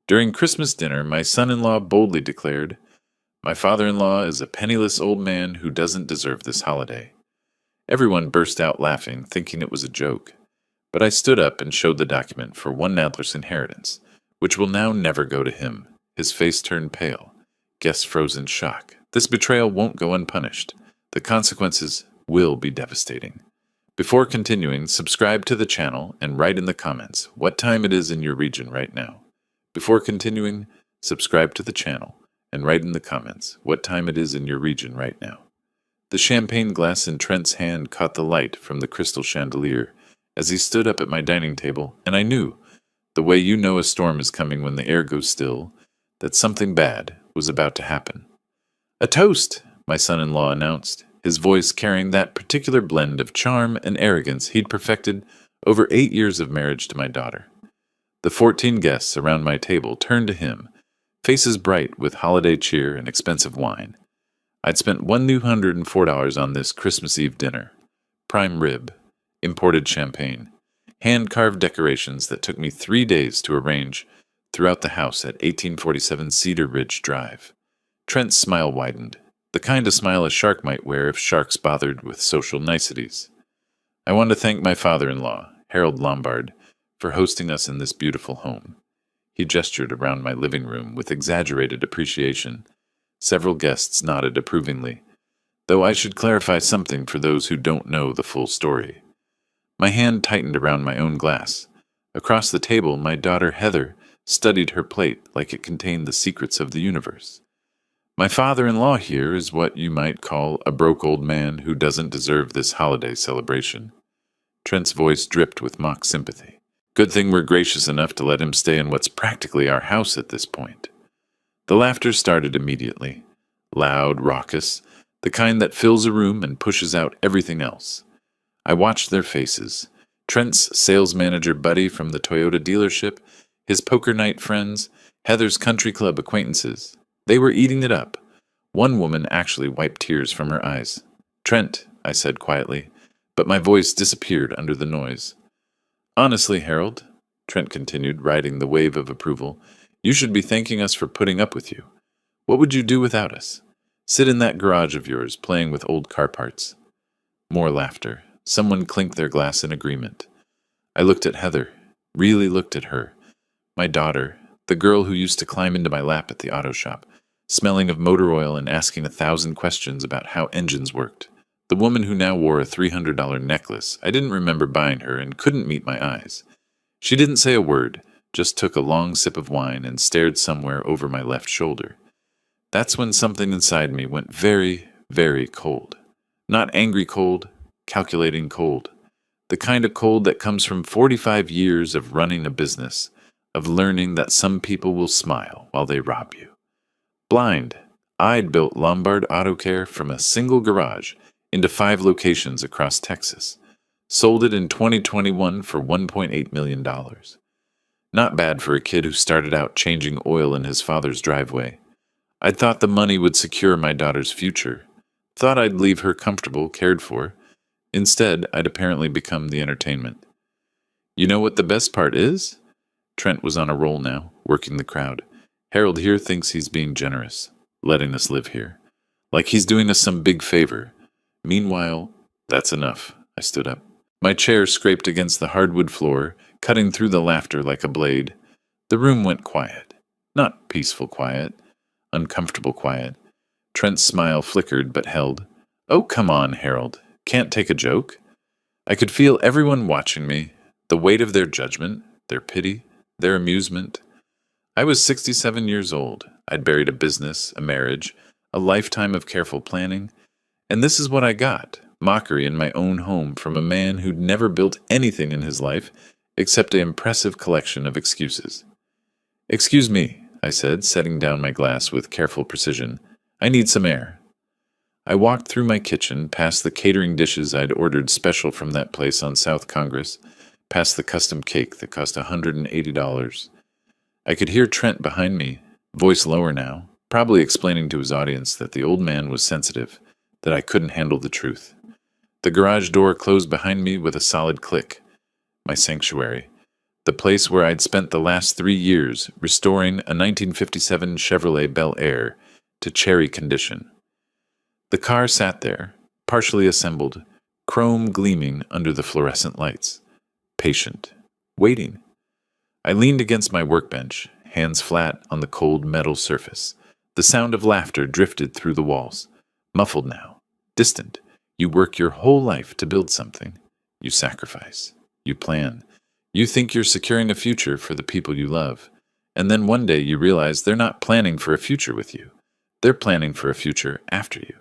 During Christmas dinner, my son-in-law boldly declared, "My father-in-law is a penniless old man who doesn't deserve this holiday." Everyone burst out laughing, thinking it was a joke. But I stood up and showed the document for one Nadler's inheritance, which will now never go to him. His face turned pale. Guests froze in shock. This betrayal won't go unpunished. The consequences will be devastating. Before continuing, subscribe to the channel and write in the comments what time it is in your region right now. Before continuing, subscribe to the channel and write in the comments what time it is in your region right now. The champagne glass in Trent's hand caught the light from the crystal chandelier as he stood up at my dining table, and I knew, the way you know a storm is coming when the air goes still, that something bad was about to happen. "A toast," my son-in-law announced, his voice carrying that particular blend of charm and arrogance he'd perfected over 8 years of marriage to my daughter. The 14 guests around my table turned to him, faces bright with holiday cheer and expensive wine. I'd spent $104 on this Christmas Eve dinner. Prime rib, imported champagne, hand-carved decorations that took me 3 days to arrange throughout the house at 1847 Cedar Ridge Drive. Trent's smile widened, the kind of smile a shark might wear if sharks bothered with social niceties. "I want to thank my father-in-law, Harold Lombard, for hosting us in this beautiful home." He gestured around my living room with exaggerated appreciation. Several guests nodded approvingly, though I should clarify something for those who don't know the full story. My hand tightened around my own glass. Across the table, my daughter Heather studied her plate like it contained the secrets of the universe. "My father-in-law here is what you might call a broke old man who doesn't deserve this holiday celebration." Trent's voice dripped with mock sympathy. "Good thing we're gracious enough to let him stay in what's practically our house at this point." The laughter started immediately, loud, raucous, the kind that fills a room and pushes out everything else. I watched their faces. Trent's sales manager buddy from the Toyota dealership, his poker night friends, Heather's country club acquaintances. They were eating it up. One woman actually wiped tears from her eyes. "Trent," I said quietly, but my voice disappeared under the noise. "Honestly, Harold," Trent continued, riding the wave of approval, "you should be thanking us for putting up with you. What would you do without us? Sit in that garage of yours, playing with old car parts." More laughter. Someone clinked their glass in agreement. I looked at Heather, really looked at her. My daughter, the girl who used to climb into my lap at the auto shop, smelling of motor oil and asking 1,000 questions about how engines worked. The woman who now wore a $300 necklace. I didn't remember buying her and couldn't meet my eyes. She didn't say a word, just took a long sip of wine and stared somewhere over my left shoulder. That's when something inside me went very, very cold. Not angry cold, calculating cold. The kind of cold that comes from 45 years of running a business, of learning that some people will smile while they rob you. Blind, I'd built Lombard Auto Care from a single garage into 5 locations across Texas. Sold it in 2021 for $1.8 million. Not bad for a kid who started out changing oil in his father's driveway. I'd thought the money would secure my daughter's future. Thought I'd leave her comfortable, cared for. Instead, I'd apparently become the entertainment. "You know what the best part is?" Trent was on a roll now, working the crowd. "Harold here thinks he's being generous, letting us live here. Like he's doing us some big favor. Meanwhile, that's enough." I stood up. My chair scraped against the hardwood floor, cutting through the laughter like a blade. The room went quiet. Not peaceful quiet. Uncomfortable quiet. Trent's smile flickered but held. "Oh, come on, Harold. Can't take a joke?" I could feel everyone watching me, the weight of their judgment, their pity, their amusement. I was 67 years old. I'd buried a business, a marriage, a lifetime of careful planning. And this is what I got, mockery in my own home from a man who'd never built anything in his life except an impressive collection of excuses. "Excuse me," I said, setting down my glass with careful precision. "I need some air." I walked through my kitchen, past the catering dishes I'd ordered special from that place on South Congress, past the custom cake that cost $180. I could hear Trent behind me, voice lower now, probably explaining to his audience that the old man was sensitive, that I couldn't handle the truth. The garage door closed behind me with a solid click. My sanctuary. the place where I'd spent the last 3 years restoring a 1957 Chevrolet Bel Air to cherry condition. The car sat there, partially assembled, chrome gleaming under the fluorescent lights. Patient. Waiting. I leaned against my workbench, hands flat on the cold metal surface. The sound of laughter drifted through the walls. Muffled now. Distant. You work your whole life to build something. You sacrifice. You plan. You think you're securing a future for the people you love. And then one day you realize they're not planning for a future with you. They're planning for a future after you.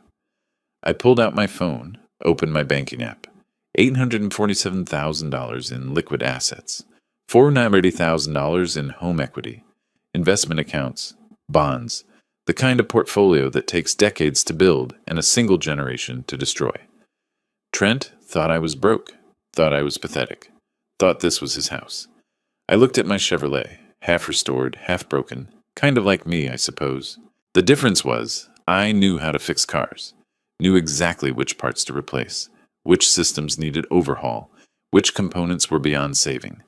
I pulled out my phone, opened my banking app. $847,000 in liquid assets. $490,000 in home equity. Investment accounts. Bonds. The kind of portfolio that takes decades to build and a single generation to destroy. Trent thought I was broke. Thought I was pathetic. Thought this was his house. I looked at my Chevrolet, half restored, half broken, kind of like me, I suppose. The difference was, I knew how to fix cars, knew exactly which parts to replace, which systems needed overhaul, which components were beyond saving.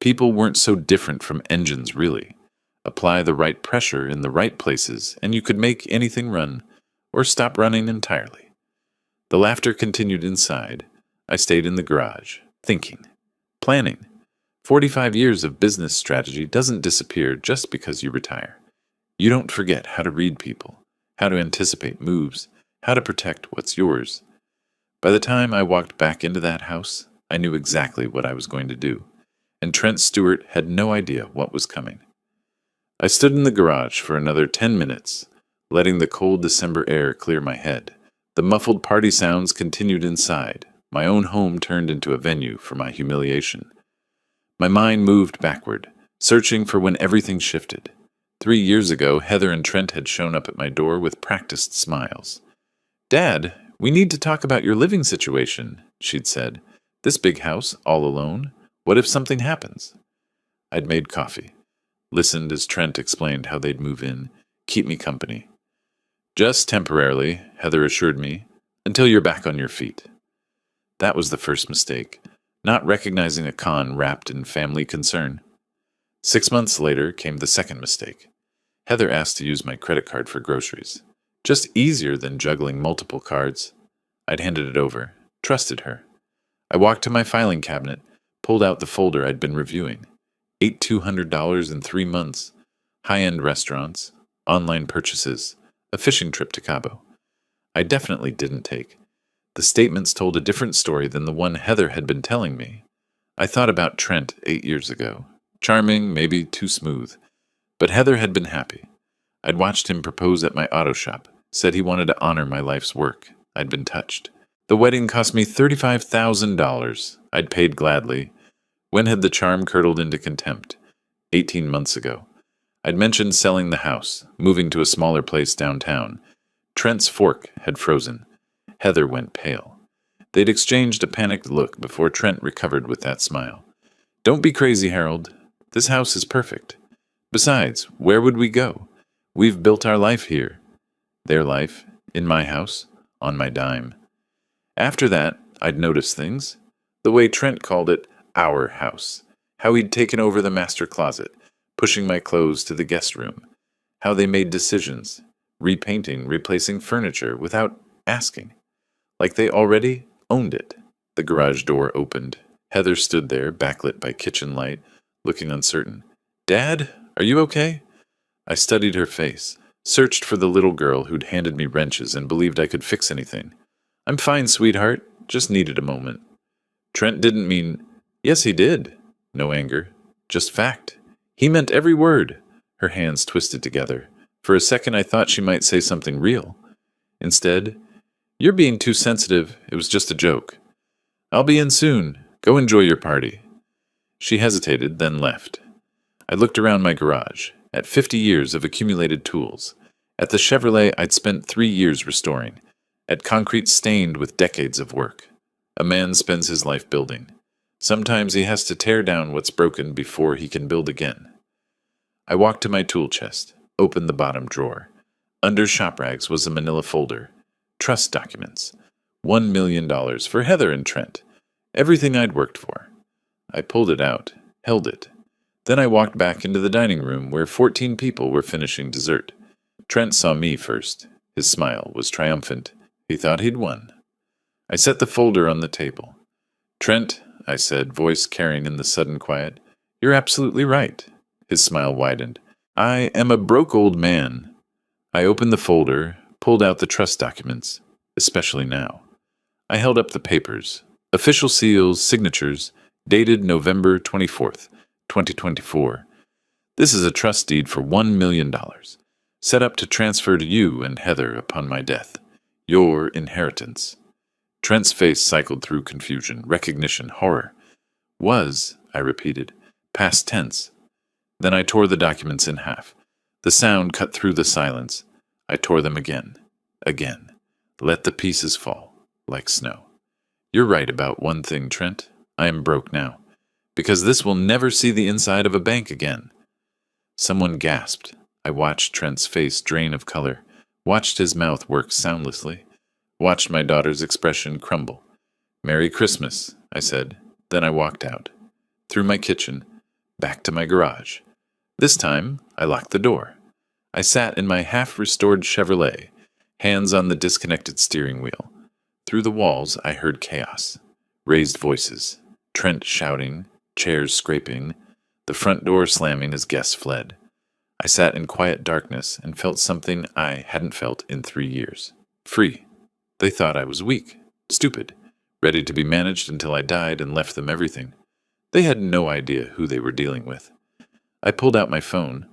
People weren't so different from engines, really. Apply the right pressure in the right places, and you could make anything run, or stop running entirely. The laughter continued inside. I stayed in the garage, thinking. Planning. 45 years of business strategy doesn't disappear just because you retire. You don't forget how to read people, how to anticipate moves, how to protect what's yours. By the time I walked back into that house, I knew exactly what I was going to do, and Trent Stewart had no idea what was coming. I stood in the garage for another 10 minutes, letting the cold December air clear my head. The muffled party sounds continued inside. My own home turned into a venue for my humiliation. My mind moved backward, searching for when everything shifted. 3 years ago, Heather and Trent had shown up at my door with practiced smiles. "Dad, we need to talk about your living situation," she'd said. "This big house, all alone. What if something happens?" I'd made coffee, listened as Trent explained how they'd move in, keep me company. "Just temporarily," Heather assured me, "until you're back on your feet." That was the first mistake, not recognizing a con wrapped in family concern. 6 months later came the second mistake. Heather asked to use my credit card for groceries. Just easier than juggling multiple cards. I'd handed it over, trusted her. I walked to my filing cabinet, pulled out the folder I'd been reviewing. $200 in 3 months. High-end restaurants, online purchases, a fishing trip to Cabo. I definitely didn't take. The statements told a different story than the one Heather had been telling me. I thought about Trent 8 years ago. Charming, maybe too smooth. But Heather had been happy. I'd watched him propose at my auto shop, said he wanted to honor my life's work. I'd been touched. The wedding cost me $35,000. I'd paid gladly. When had the charm curdled into contempt? 18 months ago. I'd mentioned selling the house, moving to a smaller place downtown. Trent's fork had frozen. Heather went pale. They'd exchanged a panicked look before Trent recovered with that smile. "Don't be crazy, Harold. This house is perfect. Besides, where would we go? We've built our life here." Their life, in my house, on my dime. After that, I'd noticed things. The way Trent called it, our house. How he'd taken over the master closet, pushing my clothes to the guest room. How they made decisions, repainting, replacing furniture without asking. Like they already owned it. The garage door opened. Heather stood there, backlit by kitchen light, looking uncertain. "Dad, are you okay?" I studied her face, searched for the little girl who'd handed me wrenches and believed I could fix anything. "I'm fine, sweetheart. Just needed a moment." Trent didn't mean, yes, he did. No anger, just fact. He meant every word. Her hands twisted together. For a second I thought she might say something real. Instead, "You're being too sensitive. It was just a joke." "I'll be in soon. Go enjoy your party." She hesitated, then left. I looked around my garage, at 50 years of accumulated tools, at the Chevrolet I'd spent 3 years restoring, at concrete stained with decades of work. A man spends his life building. Sometimes he has to tear down what's broken before he can build again. I walked to my tool chest, opened the bottom drawer. Under shop rags was a manila folder. Trust documents. $1 million for Heather and Trent. Everything I'd worked for. I pulled it out. held it. Then I walked back into the dining room where 14 people were finishing dessert. Trent saw me first. His smile was triumphant. He thought he'd won. I set the folder on the table. "Trent," I said, voice carrying in the sudden quiet, "you're absolutely right." His smile widened. "I am a broke old man." I opened the folder, pulled out the trust documents, especially now. I held up the papers. Official seals, signatures, dated November 24th, 2024. This is a trust deed for $1 million, set up to transfer to you and Heather upon my death. Your inheritance. Trent's face cycled through confusion, recognition, horror. Was, I repeated, past tense. Then I tore the documents in half. The sound cut through the silence. I tore them again. Again. Let the pieces fall, like snow. You're right about one thing, Trent. I am broke now. Because this will never see the inside of a bank again. Someone gasped. I watched Trent's face drain of color, watched his mouth work soundlessly, watched my daughter's expression crumble. "Merry Christmas," I said. Then I walked out. Through my kitchen, back to my garage. This time, I locked the door. I sat in my half-restored Chevrolet, hands on the disconnected steering wheel. Through the walls, I heard chaos. Raised voices. Trent shouting, chairs scraping, the front door slamming as guests fled. I sat in quiet darkness and felt something I hadn't felt in 3 years. Free. They thought I was weak, stupid, ready to be managed until I died and left them everything. They had no idea who they were dealing with. I pulled out my phone,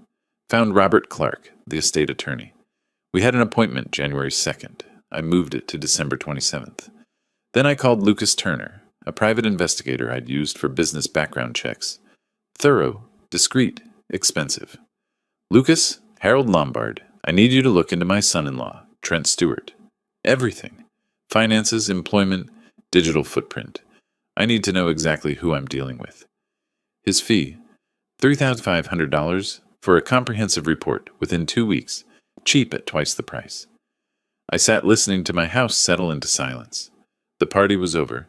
found Robert Clark, the estate attorney. We had an appointment January 2nd. I moved it to December 27th. Then I called Lucas Turner, a private investigator I'd used for business background checks. Thorough, discreet, expensive. "Lucas, Harold Lombard, I need you to look into my son-in-law, Trent Stewart. Everything. Finances, employment, digital footprint. I need to know exactly who I'm dealing with." His fee, $3,500 for a comprehensive report within 2 weeks, cheap at twice the price. I sat listening to my house settle into silence. The party was over.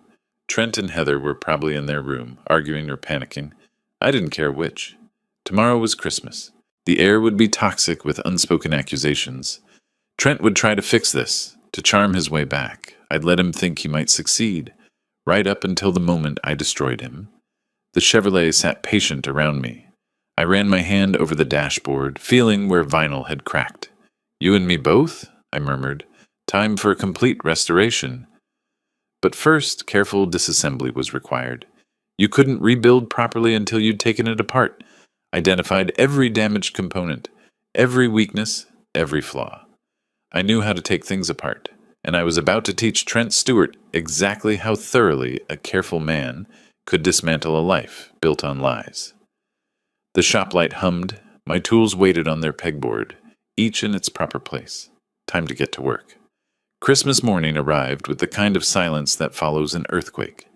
Trent and Heather were probably in their room, arguing or panicking. I didn't care which. Tomorrow was Christmas. The air would be toxic with unspoken accusations. Trent would try to fix this, to charm his way back. I'd let him think he might succeed, right up until the moment I destroyed him. The Chevrolet sat patient around me. I ran my hand over the dashboard, feeling where vinyl had cracked. "You and me both?" I murmured. "Time for a complete restoration." But first, careful disassembly was required. You couldn't rebuild properly until you'd taken it apart, identified every damaged component, every weakness, every flaw. I knew how to take things apart, and I was about to teach Trent Stewart exactly how thoroughly a careful man could dismantle a life built on lies. The shop light hummed. My tools waited on their pegboard, each in its proper place. Time to get to work. Christmas morning arrived with the kind of silence that follows an earthquake.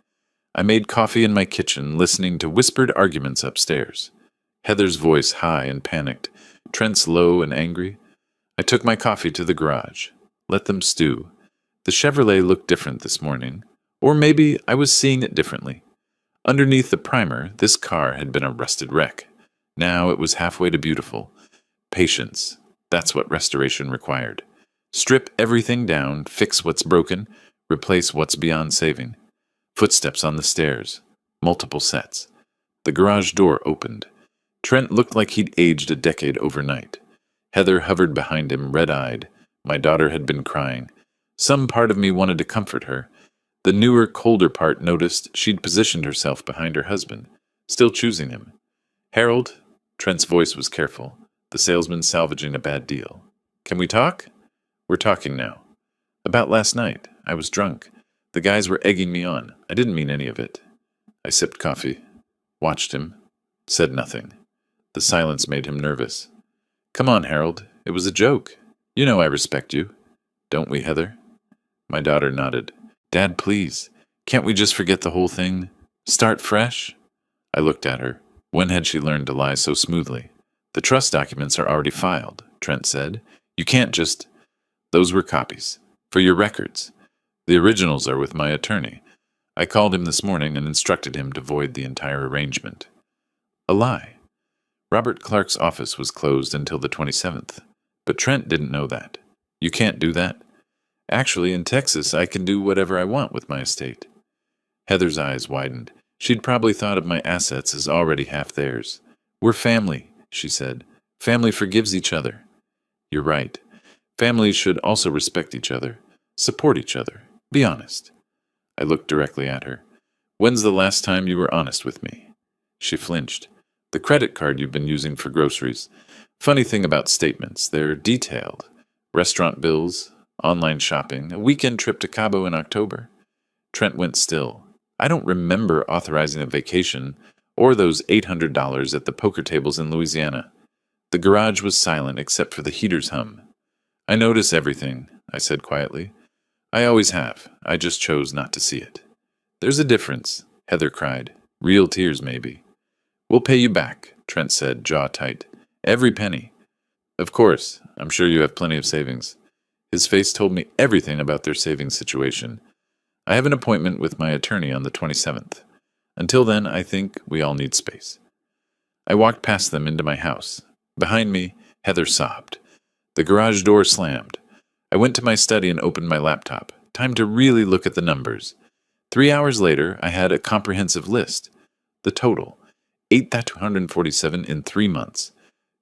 I made coffee in my kitchen, listening to whispered arguments upstairs. Heather's voice high and panicked, Trent's low and angry. I took my coffee to the garage. Let them stew. The Chevrolet looked different this morning. Or maybe I was seeing it differently. Underneath the primer, this car had been a rusted wreck. Now it was halfway to beautiful. Patience. That's what restoration required. Strip everything down, fix what's broken, replace what's beyond saving. Footsteps on the stairs. Multiple sets. The garage door opened. Trent looked like he'd aged a decade overnight. Heather hovered behind him, red-eyed. My daughter had been crying. Some part of me wanted to comfort her. The newer, colder part noticed she'd positioned herself behind her husband, still choosing him. "Harold," Trent's voice was careful, the salesman salvaging a bad deal. "Can we talk?" "We're talking now." "About last night. I was drunk. The guys were egging me on. I didn't mean any of it." I sipped coffee, watched him, said nothing. The silence made him nervous. "Come on, Harold. It was a joke. You know I respect you. Don't we, Heather?" My daughter nodded. "Dad, please. Can't we just forget the whole thing? Start fresh?" I looked at her. When had she learned to lie so smoothly? "The trust documents are already filed," Trent said. "You can't just—" "Those were copies. For your records. The originals are with my attorney. I called him this morning and instructed him to void the entire arrangement." A lie. Robert Clark's office was closed until the 27th, but Trent didn't know that. You can't do that. Actually, in Texas, I can do whatever I want with my estate. Heather's eyes widened. She'd probably thought of my assets as already half theirs. We're family, she said. Family forgives each other. You're right. Families should also respect each other, support each other, be honest. I looked directly at her. When's the last time you were honest with me? She flinched. The credit card you've been using for groceries. Funny thing about statements, they're detailed. Restaurant bills, online shopping, a weekend trip to Cabo in October. Trent went still. I don't remember authorizing a vacation or those $800 at the poker tables in Louisiana. The garage was silent except for the heater's hum. I notice everything, I said quietly. I always have. I just chose not to see it. There's a difference, Heather cried. Real tears, maybe. We'll pay you back, Trent said, jaw tight. Every penny. Of course, I'm sure you have plenty of savings. His face told me everything about their savings situation. I have an appointment with my attorney on the 27th. Until then, I think we all need space. I walked past them into my house. Behind me, Heather sobbed. The garage door slammed. I went to my study and opened my laptop. Time to really look at the numbers. 3 hours later, I had a comprehensive list. The total, 8,247 in 3 months.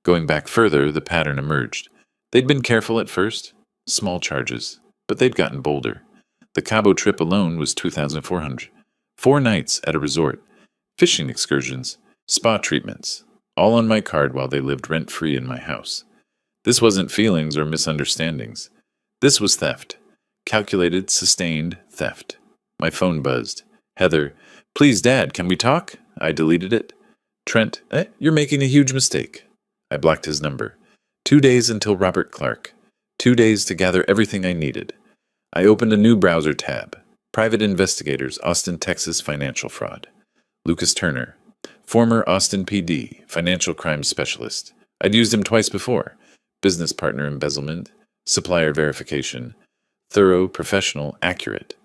Going back further, the pattern emerged. They'd been careful at first, small charges, but they'd gotten bolder. The Cabo trip alone was 2,400. 4 nights at a resort, fishing excursions, spa treatments, all on my card while they lived rent-free in my house. This wasn't feelings or misunderstandings. This was theft. Calculated, sustained theft. My phone buzzed. Heather, please, Dad, can we talk? I deleted it. Trent, you're making a huge mistake. I blocked his number. 2 days until Robert Clark. 2 days to gather everything I needed. I opened a new browser tab. Private Investigators, Austin, Texas Financial Fraud. Lucas Turner, former Austin PD, Financial Crime Specialist. I'd used him twice before. Business partner embezzlement, supplier verification. Thorough, professional, accurate.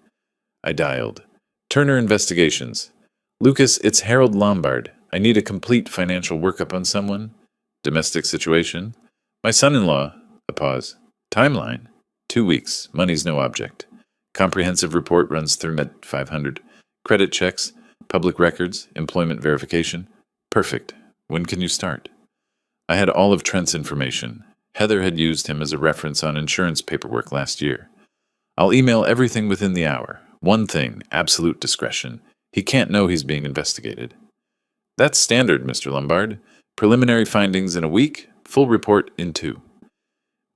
I dialed. Turner Investigations. Lucas, it's Harold Lombard. I need a complete financial workup on someone. Domestic situation. My son-in-law. A pause. Timeline. 2 weeks. Money's no object. Comprehensive report runs through Med 500. Credit checks. Public records. Employment verification. Perfect. When can you start? I had all of Trent's information. Heather had used him as a reference on insurance paperwork last year. I'll email everything within the hour. One thing, absolute discretion. He can't know he's being investigated. That's standard, Mr. Lombard. Preliminary findings in a week, full report in 2.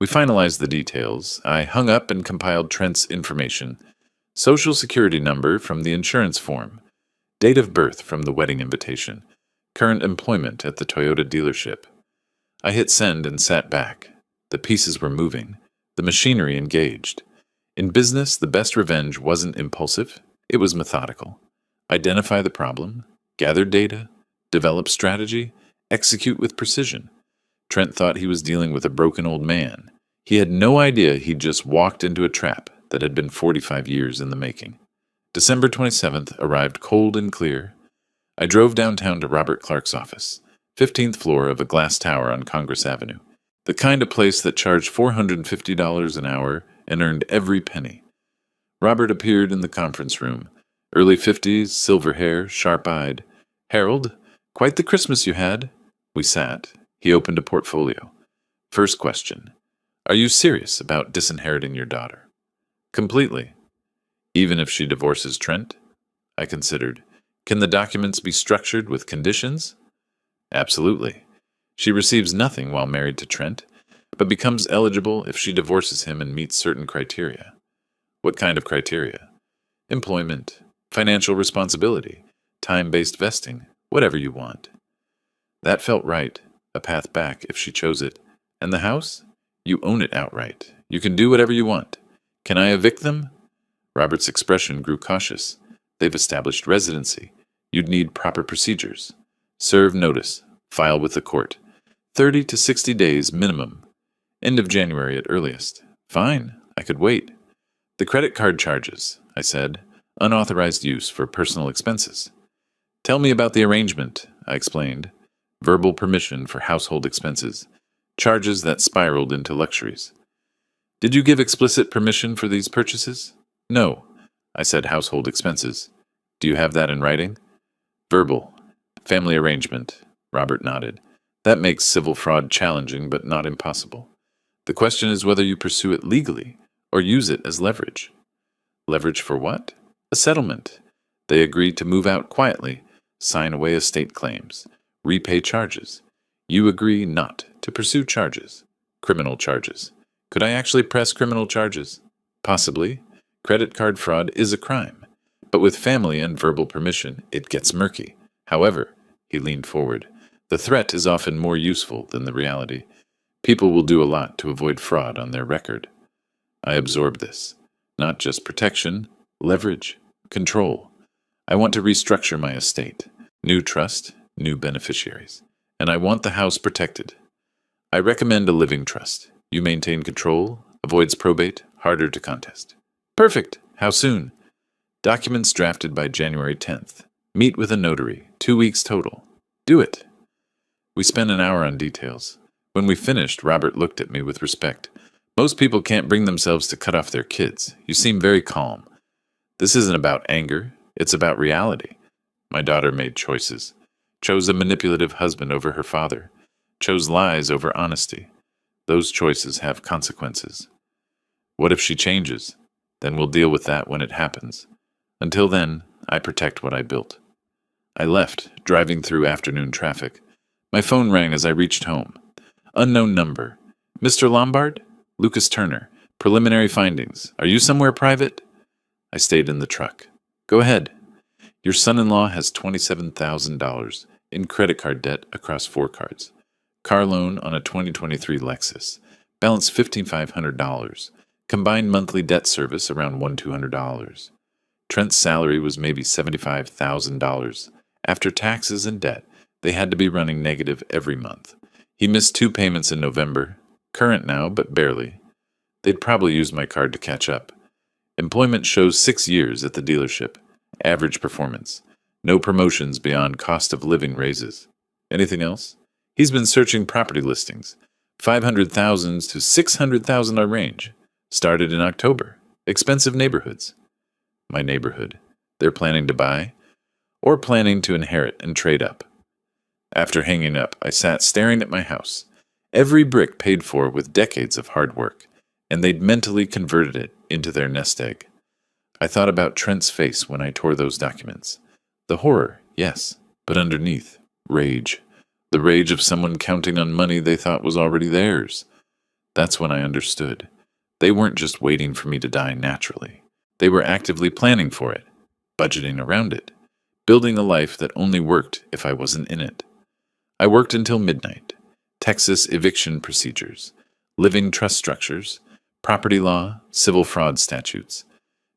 We finalized the details. I hung up and compiled Trent's information. Social security number from the insurance form. Date of birth from the wedding invitation. Current employment at the Toyota dealership. I hit send and sat back. The pieces were moving. The machinery engaged. In business, the best revenge wasn't impulsive. It was methodical. Identify the problem, gather data, develop strategy, execute with precision. Trent thought he was dealing with a broken old man. He had no idea he'd just walked into a trap that had been 45 years in the making. December 27th arrived cold and clear. I drove downtown to Robert Clark's office, 15th floor of a glass tower on Congress Avenue, the kind of place that charged $450 an hour and earned every penny. Robert appeared in the conference room, early 50s, silver hair, sharp-eyed. Harold, quite the Christmas you had. We sat. He opened a portfolio. First question. Are you serious about disinheriting your daughter? Completely. Even if she divorces Trent? I considered. Can the documents be structured with conditions? Absolutely. She receives nothing while married to Trent, but becomes eligible if she divorces him and meets certain criteria. What kind of criteria? Employment, financial responsibility, time-based vesting, whatever you want. That felt right, a path back if she chose it. And the house? You own it outright. You can do whatever you want. Can I evict them? Robert's expression grew cautious. They've established residency. You'd need proper procedures. Serve notice. File with the court. 30 to 60 days minimum. End of January at earliest. Fine, I could wait. The credit card charges, I said. Unauthorized use for personal expenses. Tell me about the arrangement, I explained. verbal permission for household expenses, charges that spiraled into luxuries. Did you give explicit permission for these purchases? No. I said household expenses. Do you have that in writing? Verbal. Family arrangement. Robert nodded. That makes civil fraud challenging but not impossible. The question is whether you pursue it legally or use it as leverage. Leverage for what? A settlement. They agreed to move out quietly, sign away estate claims, repay charges. You agree not to pursue charges. Criminal charges. Could I actually press criminal charges? Possibly. Credit card fraud is a crime. But with family and verbal permission, it gets murky. However, he leaned forward, the threat is often more useful than the reality. People will do a lot to avoid fraud on their record. I absorbed this. Not just protection, leverage, control. I want to restructure my estate. New trust, new beneficiaries. And I want the house protected. I recommend a living trust. You maintain control, avoids probate, harder to contest. Perfect. How soon? Documents drafted by January 10th. Meet with a notary. 2 weeks total. Do it. We spent an hour on details. When we finished, Robert looked at me with respect. Most people can't bring themselves to cut off their kids. You seem very calm. This isn't about anger. It's about reality. My daughter made choices. Chose a manipulative husband over her father. Chose lies over honesty. Those choices have consequences. What if she changes? Then we'll deal with that when it happens. Until then, I protect what I built. I left, driving through afternoon traffic. My phone rang as I reached home. Unknown number. Mr. Lombard? Lucas Turner. Preliminary findings. Are you somewhere private? I stayed in the truck. Go ahead. Your son-in-law has $27,000 in credit card debt across 4 cards. Car loan on a 2023 Lexus. Balance $1,500. Combined monthly debt service around $1,200. Trent's salary was maybe $75,000. After taxes and debt, they had to be running negative every month. He missed 2 payments in November. Current now, but barely. They'd probably use my card to catch up. Employment shows 6 years at the dealership. Average performance. No promotions beyond cost of living raises. Anything else? He's been searching property listings. 500,000 to 600,000 range. Started in October. Expensive neighborhoods. My neighborhood. They're planning to buy? Or planning to inherit and trade up. After hanging up, I sat staring at my house. Every brick paid for with decades of hard work, and they'd mentally converted it into their nest egg. I thought about Trent's face when I tore those documents. The horror, yes, but underneath, rage. The rage of someone counting on money they thought was already theirs. That's when I understood. They weren't just waiting for me to die naturally. They were actively planning for it, budgeting around it, building a life that only worked if I wasn't in it. I worked until midnight. Texas eviction procedures, living trust structures, property law, civil fraud statutes.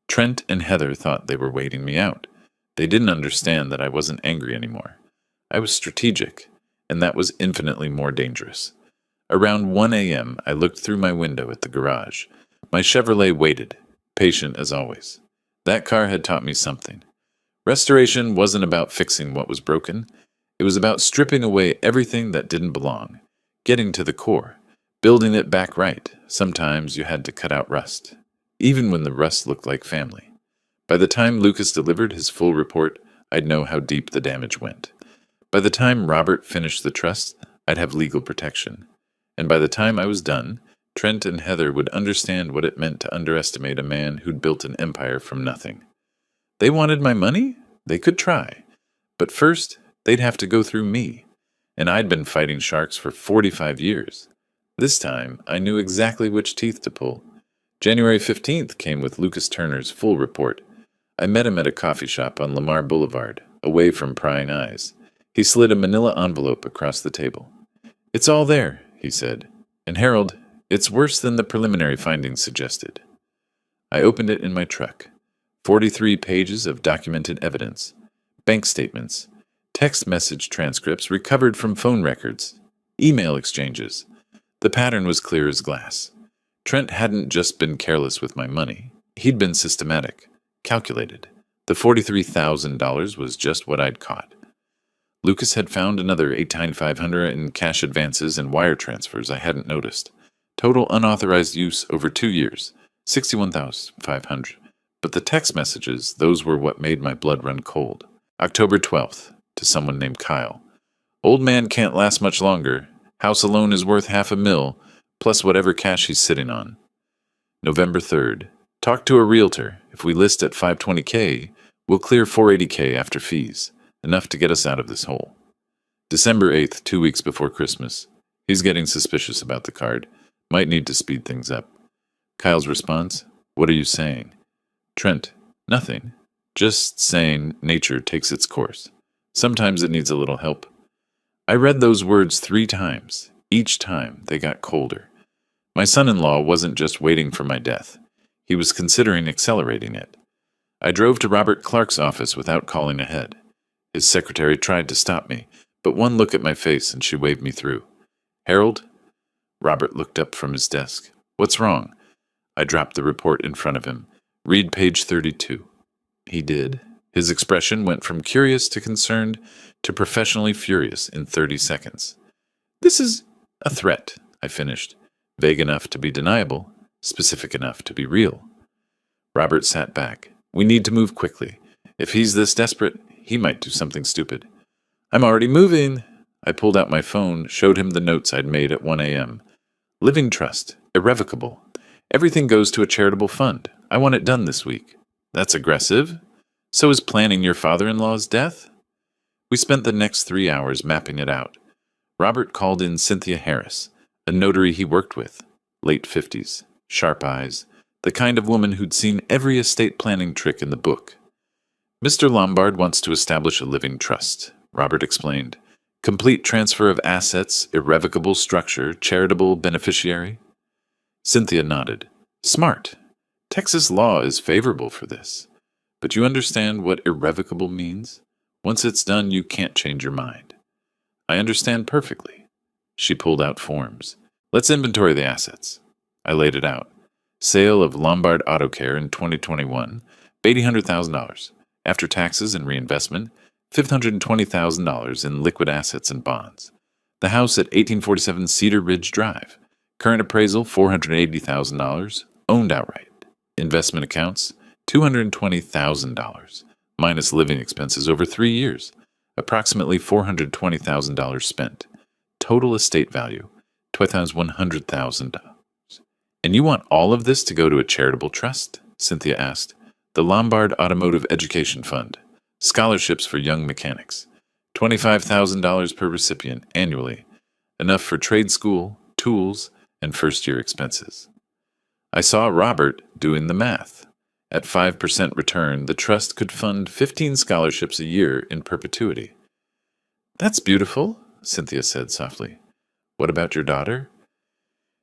Trent and Heather thought they were waiting me out. They didn't understand that I wasn't angry anymore. I was strategic, and that was infinitely more dangerous. Around 1 a.m., I looked through my window at the garage. My Chevrolet waited, patient as always. That car had taught me something. Restoration wasn't about fixing what was broken. It was about stripping away everything that didn't belong, getting to the core, building it back right. Sometimes you had to cut out rust, even when the rust looked like family. By the time Lucas delivered his full report, I'd know how deep the damage went. By the time Robert finished the trust, I'd have legal protection. And by the time I was done, Trent and Heather would understand what it meant to underestimate a man who'd built an empire from nothing. They wanted my money? They could try. But first, they'd have to go through me. And I'd been fighting sharks for 45 years. This time, I knew exactly which teeth to pull. January 15th came with Lucas Turner's full report. I met him at a coffee shop on Lamar Boulevard, away from prying eyes. He slid a manila envelope across the table. "It's all there," he said. "And Harold, it's worse than the preliminary findings suggested." I opened it in my truck. 43 pages of documented evidence. Bank statements. Text message transcripts recovered from phone records. Email exchanges. The pattern was clear as glass. Trent hadn't just been careless with my money. He'd been systematic, calculated. The $43,000 was just what I'd caught. Lucas had found another 18,500 in cash advances and wire transfers I hadn't noticed. Total unauthorized use over 2 years, 61,500. But the text messages, those were what made my blood run cold. October 12th, to someone named Kyle. Old man can't last much longer. House alone is worth $500,000, plus whatever cash he's sitting on. November 3rd. Talk to a realtor. If we list at $520K, we'll clear $480K after fees. Enough to get us out of this hole. December 8th, 2 weeks before Christmas. He's getting suspicious about the card. Might need to speed things up. Kyle's response, "What are you saying?" Trent, "Nothing. Just saying nature takes its course. Sometimes it needs a little help." I read those words 3 times. Each time, they got colder. My son-in-law wasn't just waiting for my death. He was considering accelerating it. I drove to Robert Clark's office without calling ahead. His secretary tried to stop me, but one look at my face and she waved me through. "Harold?" Robert looked up from his desk. "What's wrong?" I dropped the report in front of him. "Read page 32. He did. His expression went from curious to concerned to professionally furious in 30 seconds. "This is a threat," I finished. Vague enough to be deniable, specific enough to be real. Robert sat back. "We need to move quickly. If he's this desperate, he might do something stupid." "I'm already moving." I pulled out my phone, showed him the notes I'd made at 1 a.m. "Living trust. Irrevocable. Everything goes to a charitable fund. I want it done this week." "That's aggressive. So is planning your father-in-law's death?" We spent the next 3 hours mapping it out. Robert called in Cynthia Harris, a notary he worked with, late 50s, sharp eyes, the kind of woman who'd seen every estate planning trick in the book. "Mr. Lombard wants to establish a living trust," Robert explained. "Complete transfer of assets, irrevocable structure, charitable beneficiary." Cynthia nodded. "Smart. Texas law is favorable for this. But you understand what irrevocable means? Once it's done, you can't change your mind." "I understand perfectly." She pulled out forms. "Let's inventory the assets." I laid it out. Sale of Lombard Auto Care in 2021, $800,000. After taxes and reinvestment, $520,000 in liquid assets and bonds. The house at 1847 Cedar Ridge Drive. Current appraisal, $480,000. Owned outright. Investment accounts, $220,000. Minus living expenses over 3 years. Approximately $420,000 spent. Total estate value, $100,000. "And you want all of this to go to a charitable trust?" Cynthia asked. "The Lombard Automotive Education Fund. Scholarships for young mechanics. $25,000 per recipient annually. Enough for trade school, tools, and first-year expenses." I saw Robert doing the math. At 5% return, the trust could fund 15 scholarships a year in perpetuity. "That's beautiful," Cynthia said softly. "What about your daughter?"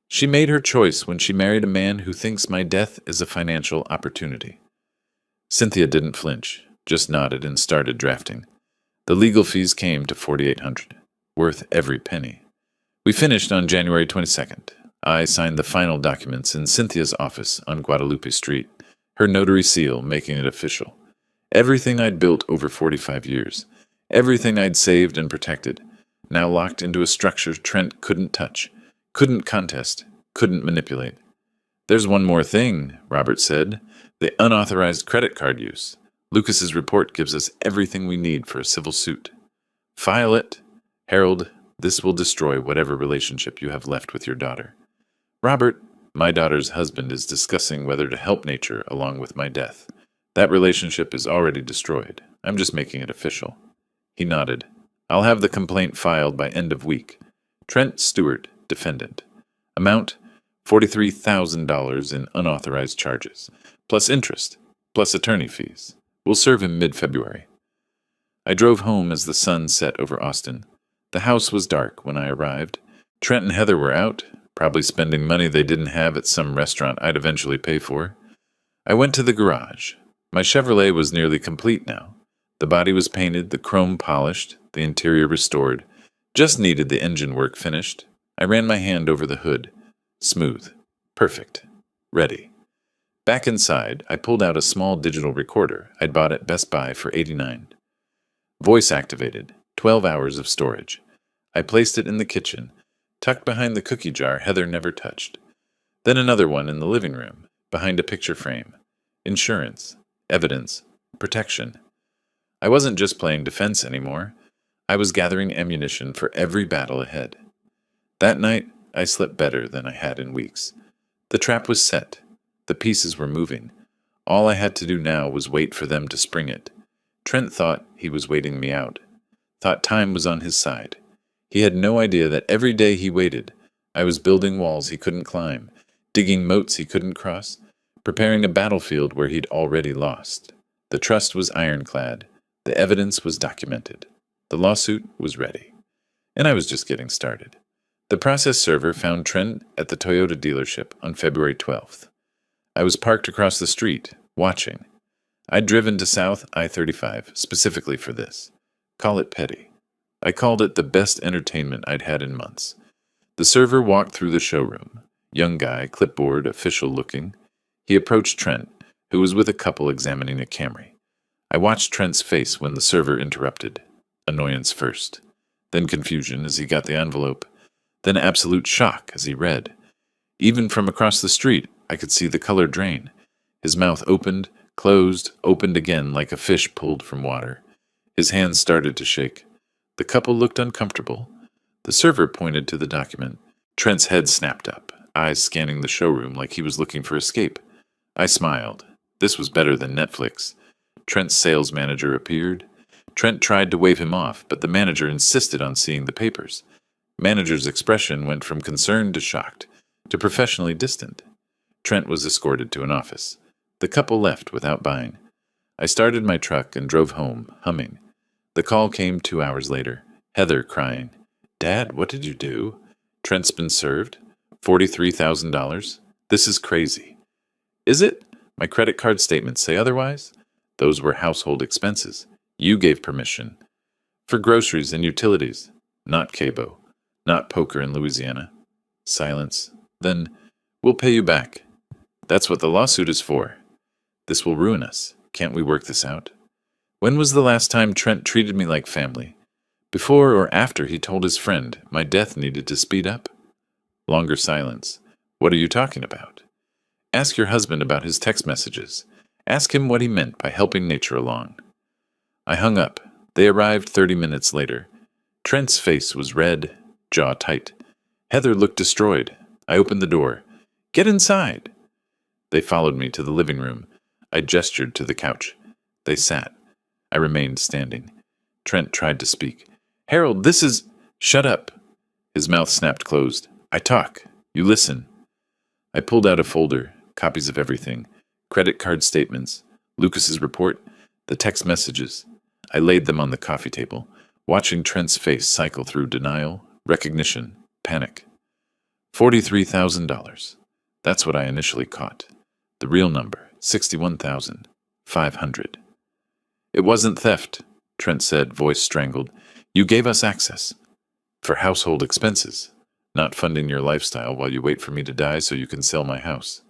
"She made her choice when she married a man who thinks my death is a financial opportunity." Cynthia didn't flinch, just nodded and started drafting. The legal fees came to $4,800, worth every penny. We finished on January 22nd. I signed the final documents in Cynthia's office on Guadalupe Street, her notary seal making it official. Everything I'd built over 45 years, everything I'd saved and protected, now locked into a structure Trent couldn't touch, couldn't contest, couldn't manipulate. "There's one more thing," Robert said, "the unauthorized credit card use. Lucas's report gives us everything we need for a civil suit. File it. Harold, this will destroy whatever relationship you have left with your daughter. Robert, my daughter's husband is discussing whether to help nature along with my death. That relationship is already destroyed. I'm just making it official." He nodded. "I'll have the complaint filed by end of week. Trent Stewart, defendant. Amount, $43,000 in unauthorized charges, plus interest, plus attorney fees. We'll serve him mid-February." I drove home as the sun set over Austin. The house was dark when I arrived. Trent and Heather were out, probably spending money they didn't have at some restaurant I'd eventually pay for. I went to the garage. My Chevrolet was nearly complete now. The body was painted, the chrome polished, the interior restored. Just needed the engine work finished. I ran my hand over the hood. Smooth. Perfect. Ready. Back inside, I pulled out a small digital recorder I'd bought at Best Buy for $89. Voice activated, 12 hours of storage. I placed it in the kitchen, tucked behind the cookie jar Heather never touched. Then another one in the living room, behind a picture frame. Insurance, evidence, protection. I wasn't just playing defense anymore. I was gathering ammunition for every battle ahead. That night, I slept better than I had in weeks. The trap was set. The pieces were moving. All I had to do now was wait for them to spring it. Trent thought he was waiting me out. Thought time was on his side. He had no idea that every day he waited, I was building walls he couldn't climb, digging moats he couldn't cross, preparing a battlefield where he'd already lost. The trust was ironclad. The evidence was documented. The lawsuit was ready. And I was just getting started. The process server found Trent at the Toyota dealership on February 12th. I was parked across the street, watching. I'd driven to South I-35 specifically for this. Call it petty. I called it the best entertainment I'd had in months. The server walked through the showroom. Young guy, clipboard, official looking. He approached Trent, who was with a couple examining a Camry. I watched Trent's face when the server interrupted. Annoyance first, then confusion as he got the envelope, then absolute shock as he read. Even from across the street, I could see the color drain. His mouth opened, closed, opened again like a fish pulled from water. His hands started to shake. The couple looked uncomfortable. The server pointed to the document. Trent's head snapped up, eyes scanning the showroom like he was looking for escape. I smiled. This was better than Netflix. Trent's sales manager appeared. Trent tried to wave him off, but the manager insisted on seeing the papers. Manager's expression went from concerned to shocked, to professionally distant. Trent was escorted to an office. The couple left without buying. I started my truck and drove home, humming. The call came 2 hours later. Heather crying. "Dad, what did you do?" "Trent's been served. $43,000. This is crazy." "Is it? My credit card statements say otherwise." "Those were household expenses. You gave permission. For groceries and utilities. Not Cabo. Not poker in Louisiana." Silence. Then, "We'll pay you back." "That's what the lawsuit is for." "This will ruin us. Can't we work this out?" When was the last time Trent treated me like family? Before or after he told his friend my death needed to speed up? Longer silence. "What are you talking about?" "Ask your husband about his text messages. Ask him what he meant by helping nature along." I hung up. They arrived 30 minutes later. Trent's face was red, jaw tight. Heather looked destroyed. I opened the door. "Get inside." They followed me to the living room. I gestured to the couch. They sat. I remained standing. Trent tried to speak. "Harold, this is—" "Shut up." His mouth snapped closed. "I talk. You listen." I pulled out a folder, copies of everything. Credit card statements, Lucas's report, the text messages. I laid them on the coffee table, watching Trent's face cycle through denial, recognition, panic. $43,000. That's what I initially caught. The real number, $61,500. "It wasn't theft," Trent said, voice strangled. "You gave us access. For household expenses, not funding your lifestyle while you wait for me to die so you can sell my house."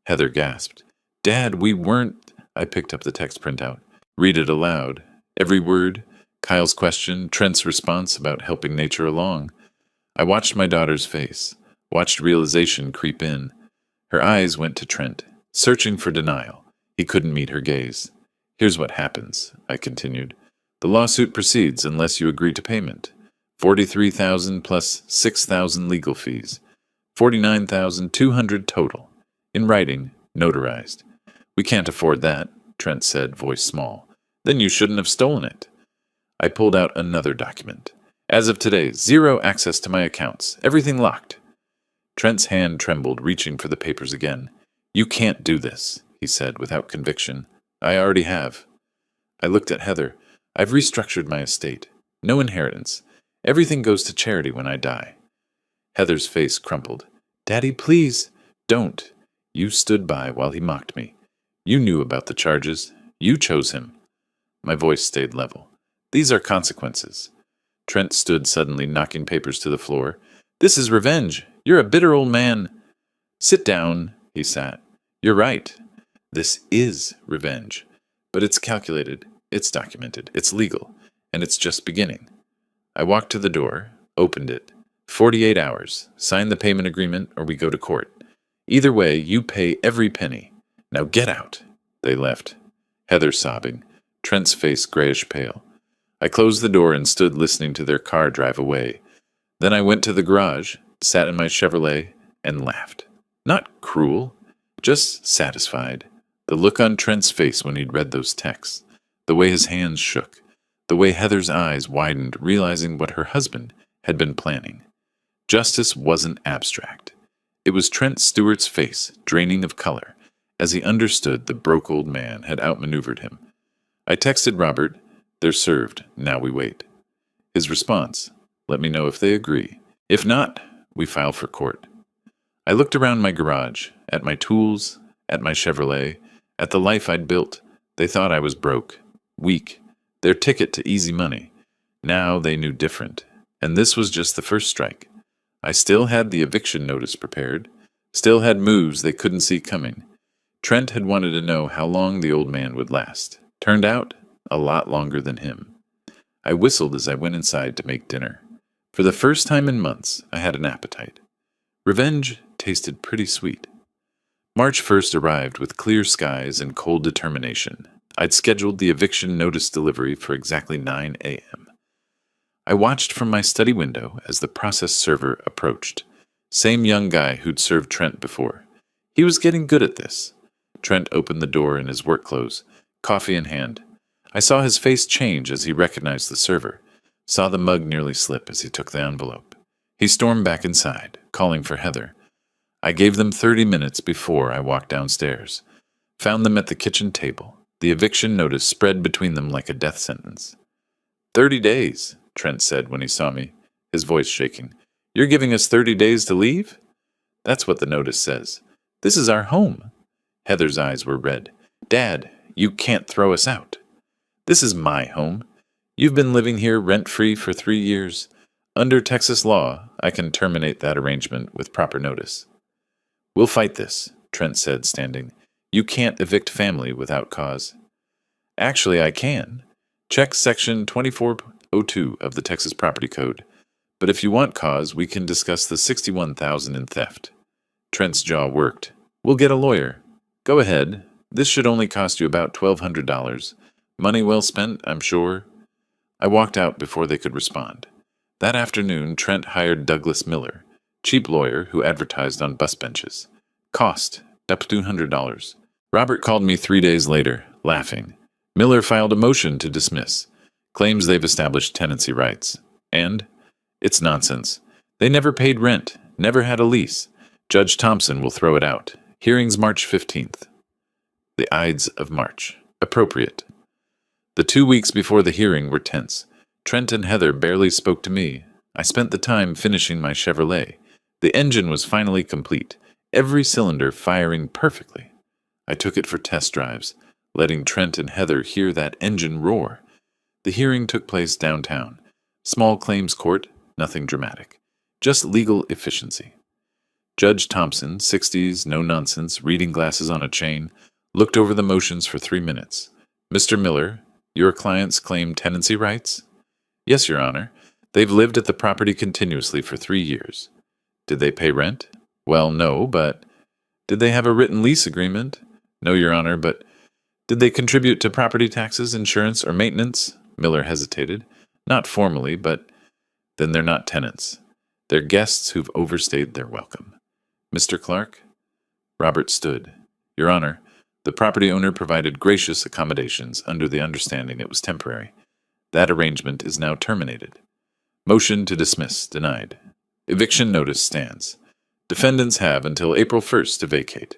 Heather gasped. "Dad, we weren't—" I picked up the text printout. Read it aloud. Every word, Kyle's question, Trent's response about helping nature along. I watched my daughter's face, watched realization creep in. Her eyes went to Trent, searching for denial. He couldn't meet her gaze. "Here's what happens," I continued. "The lawsuit proceeds unless you agree to payment. $43,000 plus $6,000 legal fees. $49,200 total. In writing, notarized." "We can't afford that," Trent said, voice small. "Then you shouldn't have stolen it." I pulled out another document. "As of today, 0 access to my accounts. Everything locked." Trent's hand trembled, reaching for the papers again. "You can't do this," he said without conviction. "I already have." I looked at Heather. "I've restructured my estate. No inheritance. Everything goes to charity when I die." Heather's face crumpled. "Daddy, please." "Don't. You stood by while he mocked me. You knew about the charges. You chose him." My voice stayed level. "These are consequences." Trent stood suddenly, knocking papers to the floor. "This is revenge. You're a bitter old man." "Sit down." He sat. "You're right. This is revenge. But it's calculated, it's documented, it's legal, and it's just beginning. I walked to the door, opened it. 48 hours. Sign the payment agreement or we go to court. Either way, you pay every penny. Now get out. They left. Heather sobbing. Trent's face grayish pale. I closed the door and stood listening to their car drive away. Then I went to the garage, sat in my Chevrolet, and laughed. Not cruel, just satisfied. The look on Trent's face when he'd read those texts, the way his hands shook, the way Heather's eyes widened, realizing what her husband had been planning. Justice wasn't abstract. It was Trent Stewart's face, draining of color, as he understood the broke old man had outmaneuvered him. I texted Robert, "They're served, now we wait." His response, "Let me know if they agree. If not, we file for court." I looked around my garage, at my tools, at my Chevrolet, at the life I'd built. They thought I was broke, weak, their ticket to easy money. Now they knew different, and this was just the first strike. I still had the eviction notice prepared, still had moves they couldn't see coming. Trent had wanted to know how long the old man would last. Turned out, a lot longer than him. I whistled as I went inside to make dinner. For the first time in months, I had an appetite. Revenge tasted pretty sweet. March 1st arrived with clear skies and cold determination. I'd scheduled the eviction notice delivery for exactly 9 a.m. I watched from my study window as the process server approached. Same young guy who'd served Trent before. He was getting good at this. Trent opened the door in his work clothes, coffee in hand. I saw his face change as he recognized the server, saw the mug nearly slip as he took the envelope. He stormed back inside, calling for Heather. I gave them 30 minutes before I walked downstairs. Found them at the kitchen table, the eviction notice spread between them like a death sentence. 30 days, Trent said when he saw me, his voice shaking. "You're giving us 30 days to leave?" "That's what the notice says. This is our home." Heather's eyes were red. "Dad, you can't throw us out. This is my home. You've been living here rent-free for 3 years. Under Texas law, I can terminate that arrangement with proper notice." "We'll fight this," Trent said, standing. "You can't evict family without cause." "Actually, I can. Check Section 2402 of the Texas Property Code. But if you want cause, we can discuss the $61,000 in theft." Trent's jaw worked. "We'll get a lawyer." "Go ahead. This should only cost you about $1,200. Money well spent, I'm sure." I walked out before they could respond. That afternoon, Trent hired Douglas Miller, cheap lawyer who advertised on bus benches. Cost, up $200. Robert called me 3 days later, laughing. Miller filed a motion to dismiss. Claims they've established tenancy rights. And? It's nonsense. They never paid rent, never had a lease. Judge Thompson will throw it out. Hearings March 15th. The Ides of March. Appropriate. The 2 weeks before the hearing were tense. Trent and Heather barely spoke to me. I spent the time finishing my Chevrolet. The engine was finally complete, every cylinder firing perfectly. I took it for test drives, letting Trent and Heather hear that engine roar. The hearing took place downtown. Small claims court, nothing dramatic. Just legal efficiency. Judge Thompson, 60s, no-nonsense, reading glasses on a chain, looked over the motions for 3 minutes. "Mr. Miller, your clients claim tenancy rights?" "Yes, Your Honor. They've lived at the property continuously for 3 years." "Did they pay rent?" "Well, no, but..." "Did they have a written lease agreement?" "No, Your Honor, but..." "Did they contribute to property taxes, insurance, or maintenance?" Miller hesitated. "Not formally, but..." "Then they're not tenants. They're guests who've overstayed their welcome." "Mr. Clark?" Robert stood. "Your Honor, the property owner provided gracious accommodations under the understanding it was temporary. That arrangement is now terminated. Motion to dismiss denied. Eviction notice stands. Defendants have until April 1st to vacate.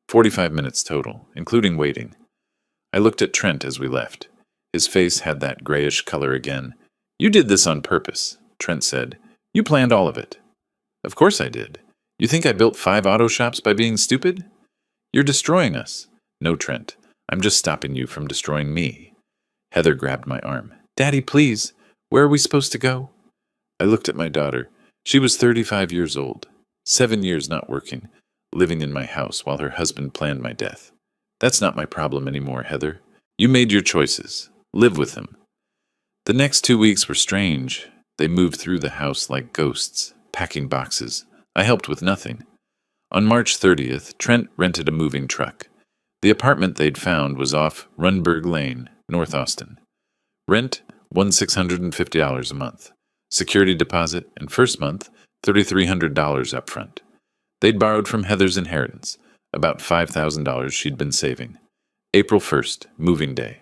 45 minutes total, including waiting. I looked at Trent as we left. His face had that grayish color again. "You did this on purpose," Trent said. "You planned all of it." "Of course I did. You think I built 5 auto shops by being stupid? You're destroying us." "No, Trent. I'm just stopping you from destroying me." Heather grabbed my arm. "Daddy, please. Where are we supposed to go?" I looked at my daughter. She was 35 years old. 7 years not working, living in my house while her husband planned my death. "That's not my problem anymore, Heather. You made your choices. Live with them." The next 2 weeks were strange. They moved through the house like ghosts, packing boxes. I helped with nothing. On March 30th, Trent rented a moving truck. The apartment they'd found was off Runberg Lane, North Austin. Rent, $1,650 a month. Security deposit, and first month, $3,300 up front. They'd borrowed from Heather's inheritance, about $5,000 she'd been saving. April 1st, moving day.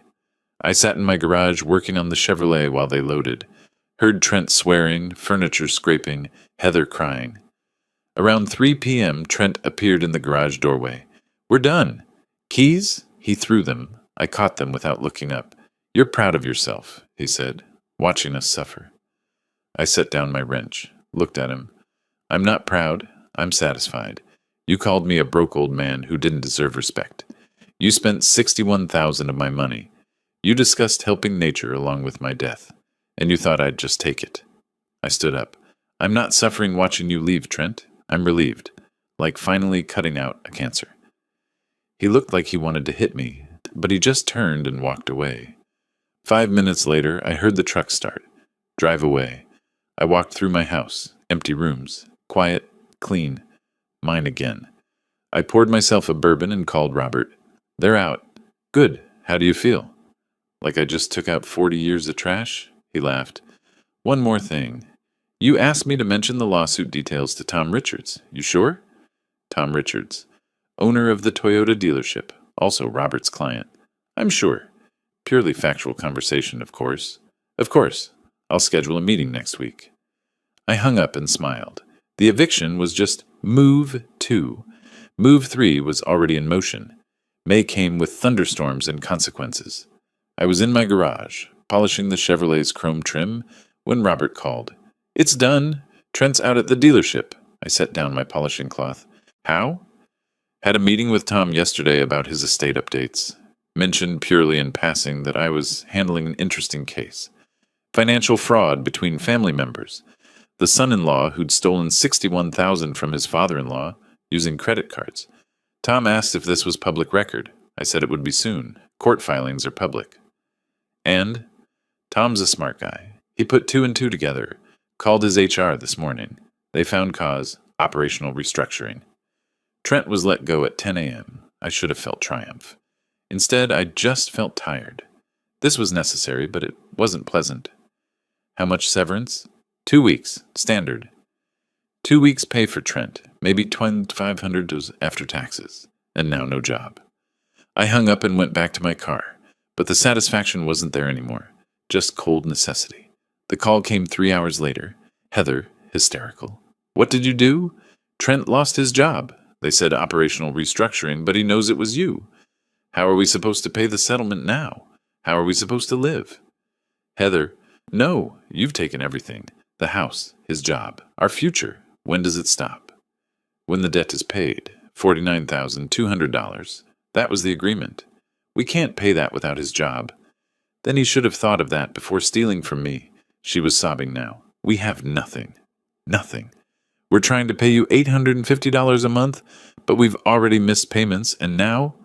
I sat in my garage working on the Chevrolet while they loaded. Heard Trent swearing, furniture scraping, Heather crying. Around 3 p.m., Trent appeared in the garage doorway. "We're done." "Keys?" He threw them. I caught them without looking up. "You're proud of yourself," he said, watching us suffer. I set down my wrench, looked at him. "I'm not proud. I'm satisfied. You called me a broke old man who didn't deserve respect. You spent $61,000 of my money. You discussed helping nature along with my death, and you thought I'd just take it." I stood up. "I'm not suffering watching you leave, Trent. I'm relieved, like finally cutting out a cancer." He looked like he wanted to hit me, but he just turned and walked away. 5 minutes later, I heard the truck start, drive away. I walked through my house, empty rooms, quiet, clean, mine again. I poured myself a bourbon and called Robert. "They're out." "Good. How do you feel?" "Like I just took out 40 years of trash?" He laughed. "One more thing. You asked me to mention the lawsuit details to Tom Richards. You sure?" Tom Richards, owner of the Toyota dealership, also Robert's client. "I'm sure. Purely factual conversation, of course." "Of course. I'll schedule a meeting next week." I hung up and smiled. The eviction was just Move 2. Move 3 was already in motion. May came with thunderstorms and consequences. I was in my garage, polishing the Chevrolet's chrome trim, when Robert called. "It's done. Trent's out at the dealership." I set down my polishing cloth. "How?" "Had a meeting with Tom yesterday about his estate updates. Mentioned purely in passing that I was handling an interesting case. Financial fraud between family members. The son-in-law who'd stolen $61,000 from his father-in-law using credit cards. Tom asked if this was public record. I said it would be soon. Court filings are public." "And?" "Tom's a smart guy. He put 2 and 2 together. Called his HR this morning. They found cause, operational restructuring. Trent was let go at 10 a.m. I should have felt triumph. Instead, I just felt tired. This was necessary, but it wasn't pleasant. How much severance? 2 weeks, standard. 2 weeks pay for Trent, maybe $2,500 after taxes, and now no job. I hung up and went back to my car, but the satisfaction wasn't there anymore, just cold necessity. The call came 3 hours later. Heather, hysterical. "What did you do?" "Trent lost his job. They said operational restructuring, but he knows it was you. How are we supposed to pay the settlement now? How are we supposed to live?" Heather, "No, you've taken everything. The house, his job, our future. When does it stop?" "When the debt is paid, $49,200. That was the agreement. We can't pay that without his job." "Then he should have thought of that before stealing from me." She was sobbing now. "We have nothing. Nothing. We're trying to pay you $850 a month, but we've already missed payments, and now—"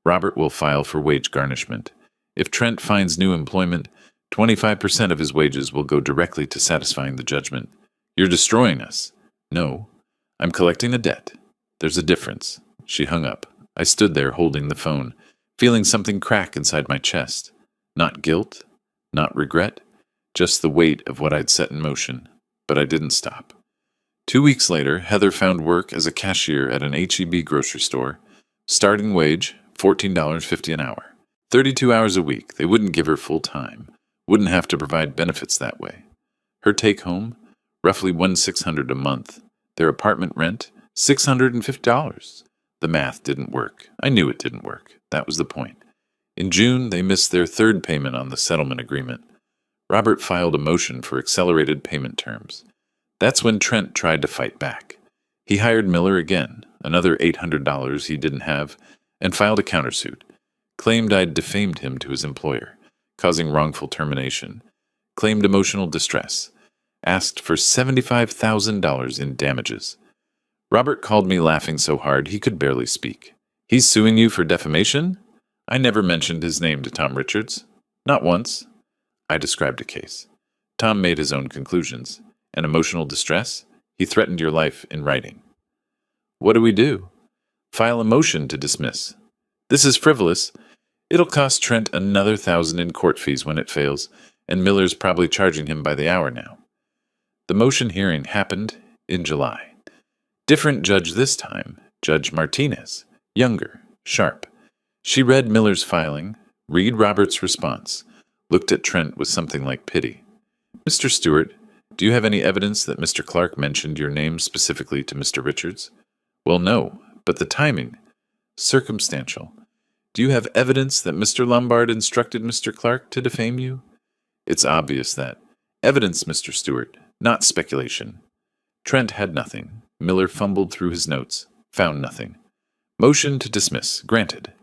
Robert will file for wage garnishment. If Trent finds new employment, 25% of his wages will go directly to satisfying the judgment. "You're destroying us." "No, I'm collecting a debt. There's a difference." She hung up. I stood there holding the phone, feeling something crack inside my chest. Not guilt, not regret, just the weight of what I'd set in motion. But I didn't stop. 2 weeks later, Heather found work as a cashier at an H-E-B grocery store. Starting wage, $14.50 an hour. 32 hours a week. They wouldn't give her full time. Wouldn't have to provide benefits that way. Her take-home, roughly $1,600 a month. Their apartment rent, $650. The math didn't work. I knew it didn't work. That was the point. In June, they missed their third payment on the settlement agreement. Robert filed a motion for accelerated payment terms. That's when Trent tried to fight back. He hired Miller again, another $800 he didn't have, and filed a countersuit. Claimed I'd defamed him to his employer, causing wrongful termination. Claimed emotional distress. Asked for $75,000 in damages. Robert called me laughing so hard he could barely speak. "He's suing you for defamation?" I never mentioned his name to Tom Richards. Not once. I described a case. Tom made his own conclusions. And emotional distress? He threatened your life in writing. What do we do? File a motion to dismiss. This is frivolous. It'll cost Trent another $1,000 in court fees when it fails, and Miller's probably charging him by the hour now. The motion hearing happened in July. Different judge this time, Judge Martinez, younger, sharp. She read Miller's filing, read Robert's response, looked at Trent with something like pity. Mr. Stewart, do you have any evidence that Mr. Clark mentioned your name specifically to Mr. Richards? Well, no, but the timing. Circumstantial. Do you have evidence that Mr. Lombard instructed Mr. Clark to defame you? It's obvious that. Evidence, Mr. Stewart, not speculation. Trent had nothing. Miller fumbled through his notes, found nothing. Motion to dismiss, granted.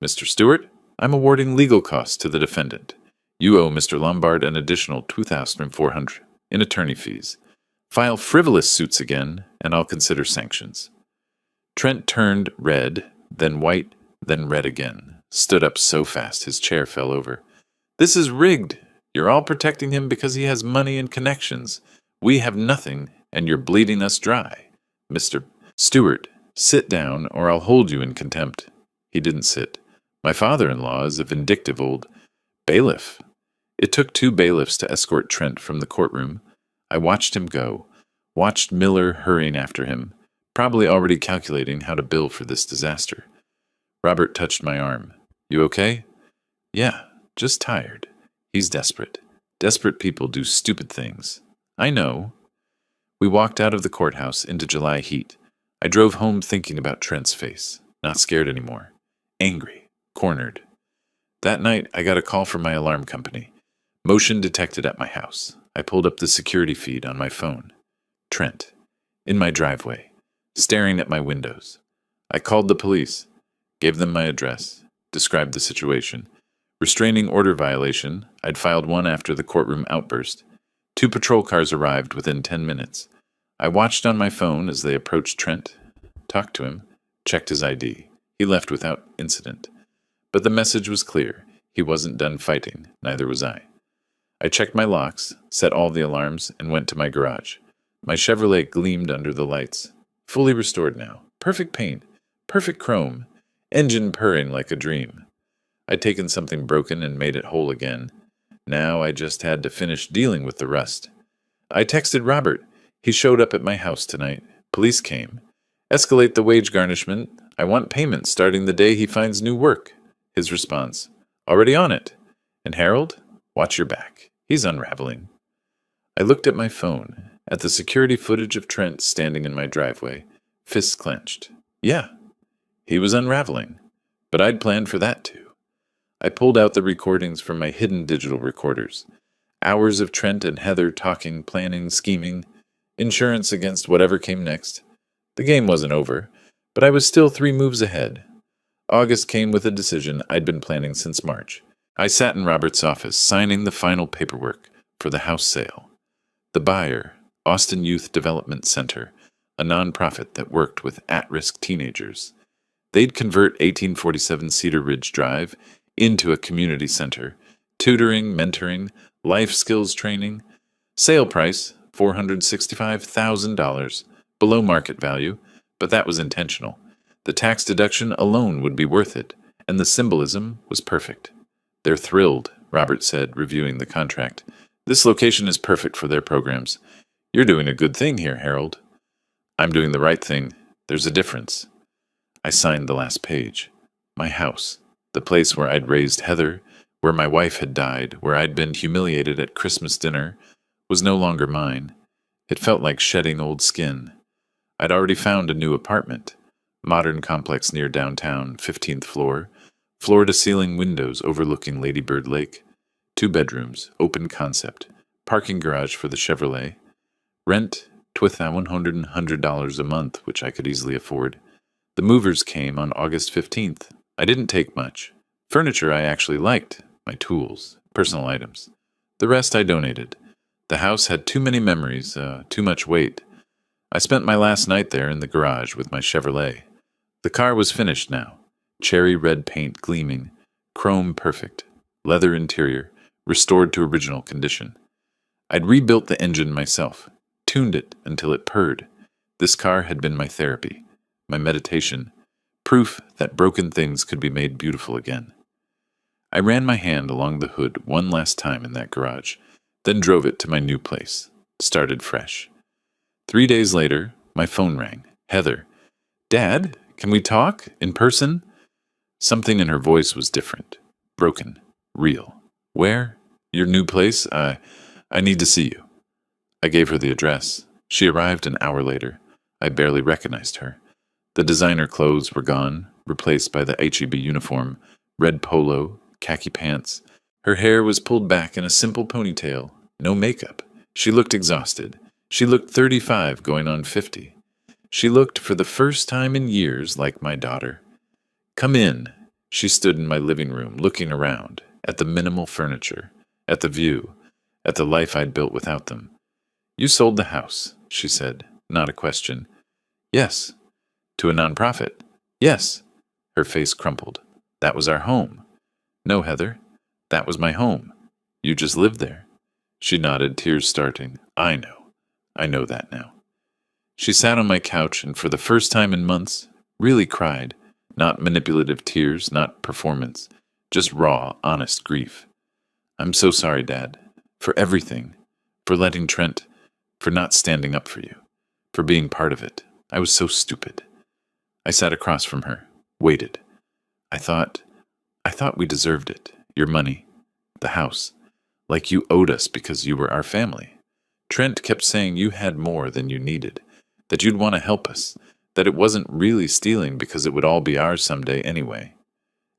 Mr. Stewart, I'm awarding legal costs to the defendant. You owe Mr. Lombard an additional $2,400 in attorney fees. File frivolous suits again, and I'll consider sanctions. Trent turned red, then white, then red again, stood up so fast his chair fell over. This is rigged. You're all protecting him because he has money and connections. We have nothing, and you're bleeding us dry. Mr. Stewart, sit down, or I'll hold you in contempt. He didn't sit. My father-in-law is a vindictive old bailiff. It took 2 bailiffs to escort Trent from the courtroom. I watched him go, watched Miller hurrying after him, probably already calculating how to bill for this disaster. Robert touched my arm. You okay? Yeah, just tired. He's desperate. Desperate people do stupid things. I know. We walked out of the courthouse into July heat. I drove home thinking about Trent's face. Not scared anymore. Angry. Cornered. That night, I got a call from my alarm company. Motion detected at my house. I pulled up the security feed on my phone. Trent. In my driveway. Staring at my windows. I called the police. Gave them my address. Described the situation. Restraining order violation. I'd filed one after the courtroom outburst. 2 patrol cars arrived within 10 minutes. I watched on my phone as they approached Trent. Talked to him. Checked his ID. He left without incident. But the message was clear. He wasn't done fighting. Neither was I. I checked my locks, set all the alarms, and went to my garage. My Chevrolet gleamed under the lights. Fully restored now. Perfect paint. Perfect chrome. Engine purring like a dream. I'd taken something broken and made it whole again. Now I just had to finish dealing with the rust. I texted Robert. He showed up at my house tonight. Police came. Escalate the wage garnishment. I want payment starting the day he finds new work. His response. Already on it. And Harold? Watch your back. He's unraveling. I looked at my phone, at the security footage of Trent standing in my driveway, fists clenched. Yeah, he was unraveling. But I'd planned for that too. I pulled out the recordings from my hidden digital recorders. Hours of Trent and Heather talking, planning, scheming, insurance against whatever came next. The game wasn't over, but I was still 3 moves ahead. August came with a decision I'd been planning since March. I sat in Robert's office, signing the final paperwork for the house sale. The buyer, Austin Youth Development Center, a nonprofit that worked with at-risk teenagers. They'd convert 1847 Cedar Ridge Drive into a community center, tutoring, mentoring, life skills training. Sale price, $465,000, below market value, but that was intentional. The tax deduction alone would be worth it, and the symbolism was perfect. They're thrilled, Robert said, reviewing the contract. This location is perfect for their programs. You're doing a good thing here, Harold. I'm doing the right thing. There's a difference. I signed the last page. My house, the place where I'd raised Heather, where my wife had died, where I'd been humiliated at Christmas dinner, was no longer mine. It felt like shedding old skin. I'd already found a new apartment. Modern complex near downtown, 15th floor. Floor-to-ceiling windows overlooking Lady Bird Lake. 2 bedrooms, open concept. Parking garage for the Chevrolet. Rent, $1,100 a month, which I could easily afford. The movers came on August 15th. I didn't take much. Furniture I actually liked. My tools, personal items. The rest I donated. The house had too many memories, too much weight. I spent my last night there in the garage with my Chevrolet. The car was finished now. Cherry red paint gleaming, chrome perfect, leather interior, restored to original condition. I'd rebuilt the engine myself, tuned it until it purred. This car had been my therapy, my meditation, proof that broken things could be made beautiful again. I ran my hand along the hood one last time in that garage, then drove it to my new place, started fresh. 3 days later, my phone rang. Heather. Dad, can we talk? In person? Something in her voice was different. Broken. Real. Where? Your new place? I need to see you. I gave her the address. She arrived an hour later. I barely recognized her. The designer clothes were gone, replaced by the H-E-B uniform, red polo, khaki pants. Her hair was pulled back in a simple ponytail. No makeup. She looked exhausted. She looked 35 going on 50. She looked for the first time in years like my daughter. Come in. She stood in my living room, looking around, at the minimal furniture, at the view, at the life I'd built without them. You sold the house, she said, not a question. Yes. To a nonprofit. Yes. Her face crumpled. That was our home. No, Heather. That was my home. You just lived there. She nodded, tears starting. I know. I know that now. She sat on my couch and for the first time in months, really cried. Not manipulative tears, not performance. Just raw, honest grief. I'm so sorry, Dad. For everything. For letting Trent. For not standing up for you. For being part of it. I was so stupid. I sat across from her. Waited. I thought we deserved it. Your money. The house. Like you owed us because you were our family. Trent kept saying you had more than you needed. That you'd want to help us. That it wasn't really stealing because it would all be ours someday anyway.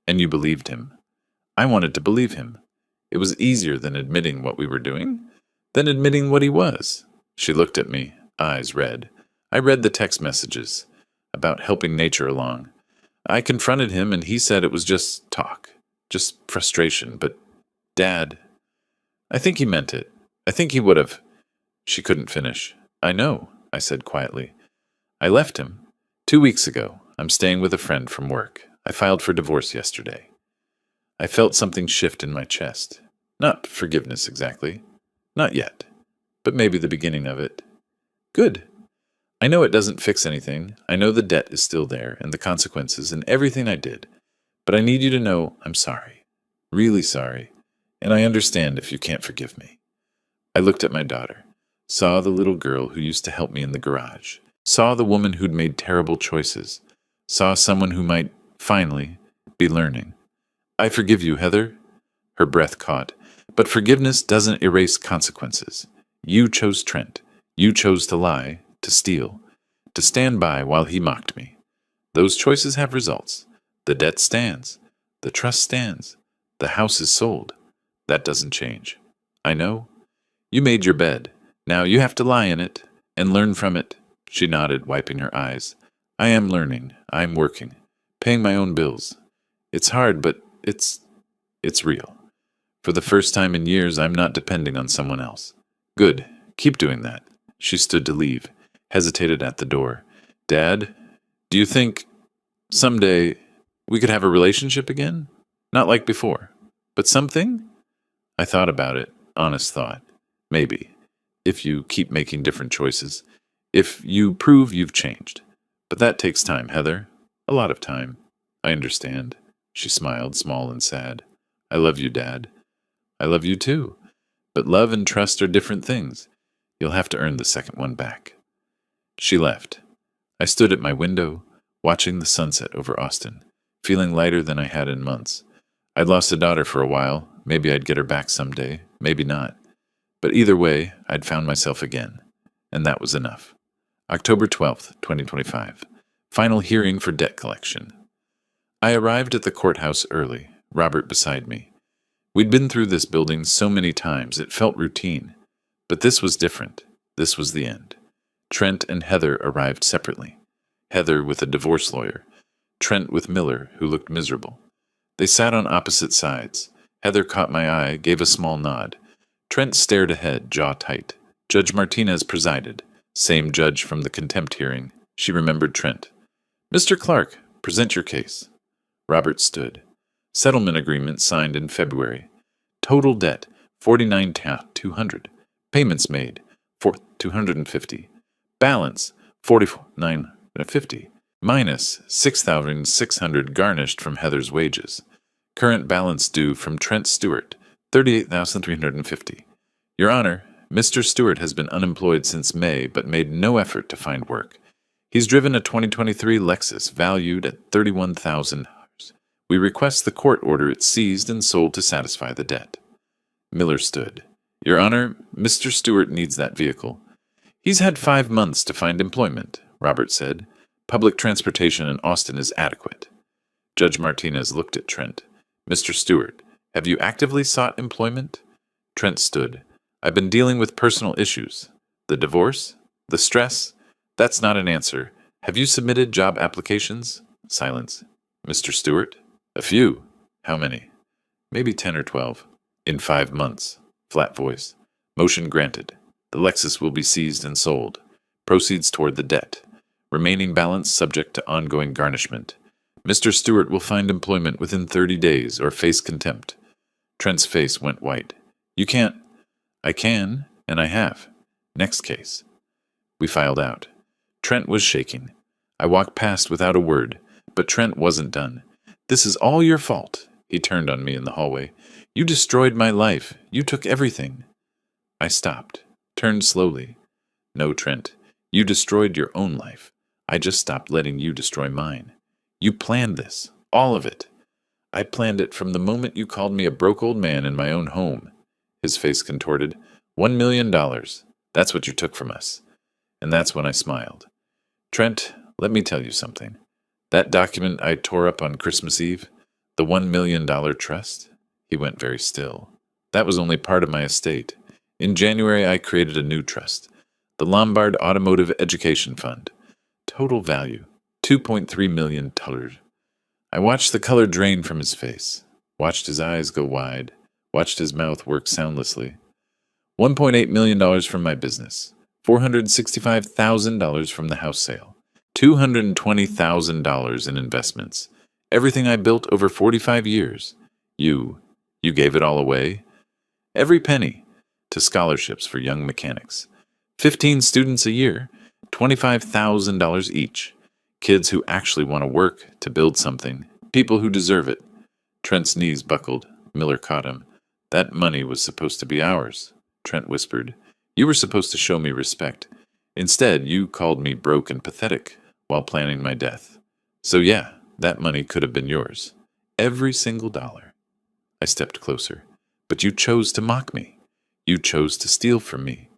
And you believed him. I wanted to believe him. It was easier than admitting what we were doing, than admitting what he was. She looked at me, eyes red. I read the text messages about helping nature along. I confronted him and he said it was just talk, just frustration, but Dad, I think he meant it. I think he would have. She couldn't finish. I know, I said quietly. I left him. 2 weeks ago. I'm staying with a friend from work. I filed for divorce yesterday. I felt something shift in my chest. Not forgiveness exactly. Not yet. But maybe the beginning of it. Good. I know it doesn't fix anything. I know the debt is still there, and the consequences, and everything I did. But I need you to know I'm sorry. Really sorry. And I understand if you can't forgive me. I looked at my daughter. Saw the little girl who used to help me in the garage. Saw the woman who'd made terrible choices. Saw someone who might, finally, be learning. I forgive you, Heather. Her breath caught. But forgiveness doesn't erase consequences. You chose Trent. You chose to lie, to steal, to stand by while he mocked me. Those choices have results. The debt stands. The trust stands. The house is sold. That doesn't change. I know. You made your bed. Now you have to lie in it and learn from it. She nodded, wiping her eyes. I am learning. I'm working. Paying my own bills. It's hard, but it's real. For the first time in years, I'm not depending on someone else. Good. Keep doing that. She stood to leave, hesitated at the door. Dad, do you think someday we could have a relationship again? Not like before, but something? I thought about it, honest thought. Maybe. If you keep making different choices. If you prove you've changed. But that takes time, Heather. A lot of time. I understand. She smiled, small and sad. I love you, Dad. I love you too. But love and trust are different things. You'll have to earn the second one back. She left. I stood at my window, watching the sunset over Austin, feeling lighter than I had in months. I'd lost a daughter for a while. Maybe I'd get her back someday. Maybe not. But either way, I'd found myself again. And that was enough. October 12th, 2025. Final hearing for debt collection. I arrived at the courthouse early, Robert beside me. We'd been through this building so many times it felt routine. But this was different. This was the end. Trent and Heather arrived separately. Heather with a divorce lawyer. Trent with Miller, who looked miserable. They sat on opposite sides. Heather caught my eye, gave a small nod. Trent stared ahead, jaw tight. Judge Martinez presided. Same judge from the contempt hearing. She remembered Trent. Mr. Clark, present your case. Robert stood. Settlement agreement signed in February. Total debt, $49,200. Payments made, 250. Balance, 4950. Minus 6,600 garnished from Heather's wages. Current balance due from Trent Stewart, 38,350. Your Honor, Mr. Stewart has been unemployed since May but made no effort to find work. He's driven a 2023 Lexus valued at $31,000. We request the court order it seized and sold to satisfy the debt. Miller stood. Your Honor, Mr. Stewart needs that vehicle. He's had 5 months to find employment, Robert said. Public transportation in Austin is adequate. Judge Martinez looked at Trent. Mr. Stewart, have you actively sought employment? Trent stood. I've been dealing with personal issues. The divorce? The stress? That's not an answer. Have you submitted job applications? Silence. Mr. Stewart? A few. How many? Maybe 10 or 12. In 5 months. Flat voice. Motion granted. The Lexus will be seized and sold. Proceeds toward the debt. Remaining balance subject to ongoing garnishment. Mr. Stewart will find employment within 30 days or face contempt. Trent's face went white. You can't. I can, and I have. Next case. We filed out. Trent was shaking. I walked past without a word, but Trent wasn't done. This is all your fault. He turned on me in the hallway. You destroyed my life. You took everything. I stopped, turned slowly. No, Trent. You destroyed your own life. I just stopped letting you destroy mine. You planned this. All of it. I planned it from the moment you called me a broke old man in my own home. His face contorted. $1 million. That's what you took from us. And that's when I smiled. Trent, let me tell you something. That document I tore up on Christmas Eve, the $1 million trust, he went very still. That was only part of my estate. In January, I created a new trust, the Lombard Automotive Education Fund. Total value, $2.3 million. I watched the color drain from his face, watched his eyes go wide, watched his mouth work soundlessly. $1.8 million from my business, $465,000 from the house sale, $220,000 in investments, everything I built over 45 years. You gave it all away. Every penny, to scholarships for young mechanics. 15 students a year, $25,000 each. Kids who actually want to work to build something, people who deserve it. Trent's knees buckled. Miller caught him. That money was supposed to be ours, Trent whispered. You were supposed to show me respect. Instead, you called me broke and pathetic while planning my death. So yeah, that money could have been yours. Every single dollar. I stepped closer. But you chose to mock me. You chose to steal from me.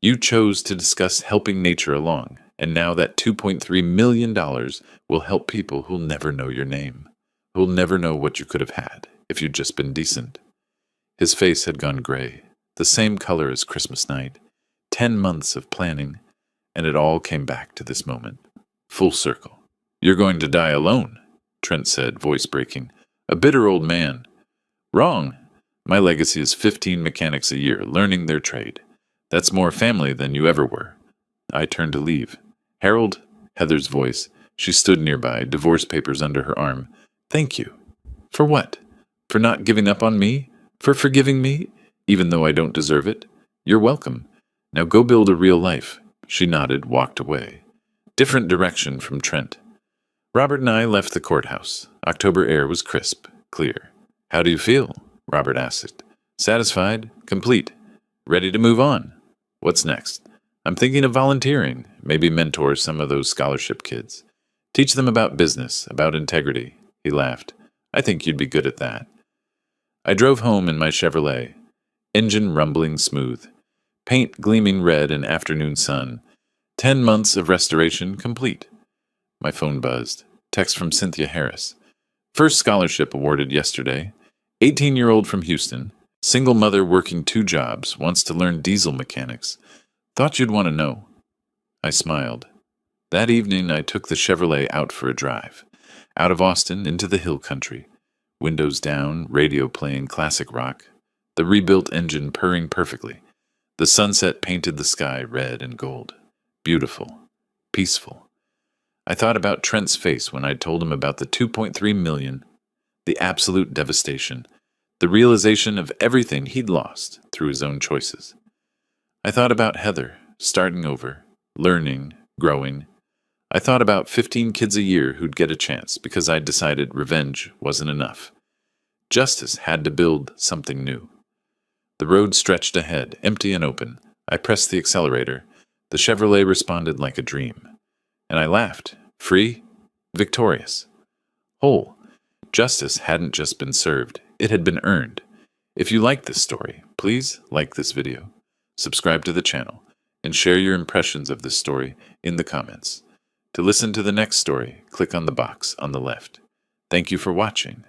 You chose to discuss helping nature along, and now that $2.3 million will help people who'll never know your name, who'll never know what you could have had if you'd just been decent. His face had gone gray, the same color as Christmas night. 10 months of planning, and it all came back to this moment. Full circle. You're going to die alone, Trent said, voice breaking. A bitter old man. Wrong. My legacy is 15 mechanics a year, learning their trade. That's more family than you ever were. I turned to leave. Harold, Heather's voice. She stood nearby, divorce papers under her arm. Thank you. For what? For not giving up on me? For forgiving me, even though I don't deserve it? You're welcome. Now go build a real life. She nodded, walked away. Different direction from Trent. Robert and I left the courthouse. October air was crisp, clear. How do you feel? Robert asked. Satisfied, complete, ready to move on. What's next? I'm thinking of volunteering, maybe mentor some of those scholarship kids. Teach them about business, about integrity. He laughed. I think you'd be good at that. I drove home in my Chevrolet, engine rumbling smooth, paint gleaming red in afternoon sun. 10 months of restoration complete. My phone buzzed. Text from Cynthia Harris. First scholarship awarded yesterday. 18-year-old from Houston. Single mother working 2 jobs. Wants to learn diesel mechanics. Thought you'd want to know. I smiled. That evening I took the Chevrolet out for a drive. Out of Austin into the hill country. Windows down, radio playing classic rock. The rebuilt engine purring perfectly. The sunset painted the sky red and gold. Beautiful. Peaceful. I thought about Trent's face when I told him about the $2.3 million, the absolute devastation, the realization of everything he'd lost through his own choices. I thought about Heather, starting over, learning, growing. I thought about 15 kids a year who'd get a chance because I'd decided revenge wasn't enough. Justice had to build something new. The road stretched ahead, empty and open. I pressed the accelerator. The Chevrolet responded like a dream. And I laughed, free, victorious, whole. Justice hadn't just been served, it had been earned. If you like this story, please like this video, subscribe to the channel, and share your impressions of this story in the comments. To listen to the next story, click on the box on the left. Thank you for watching.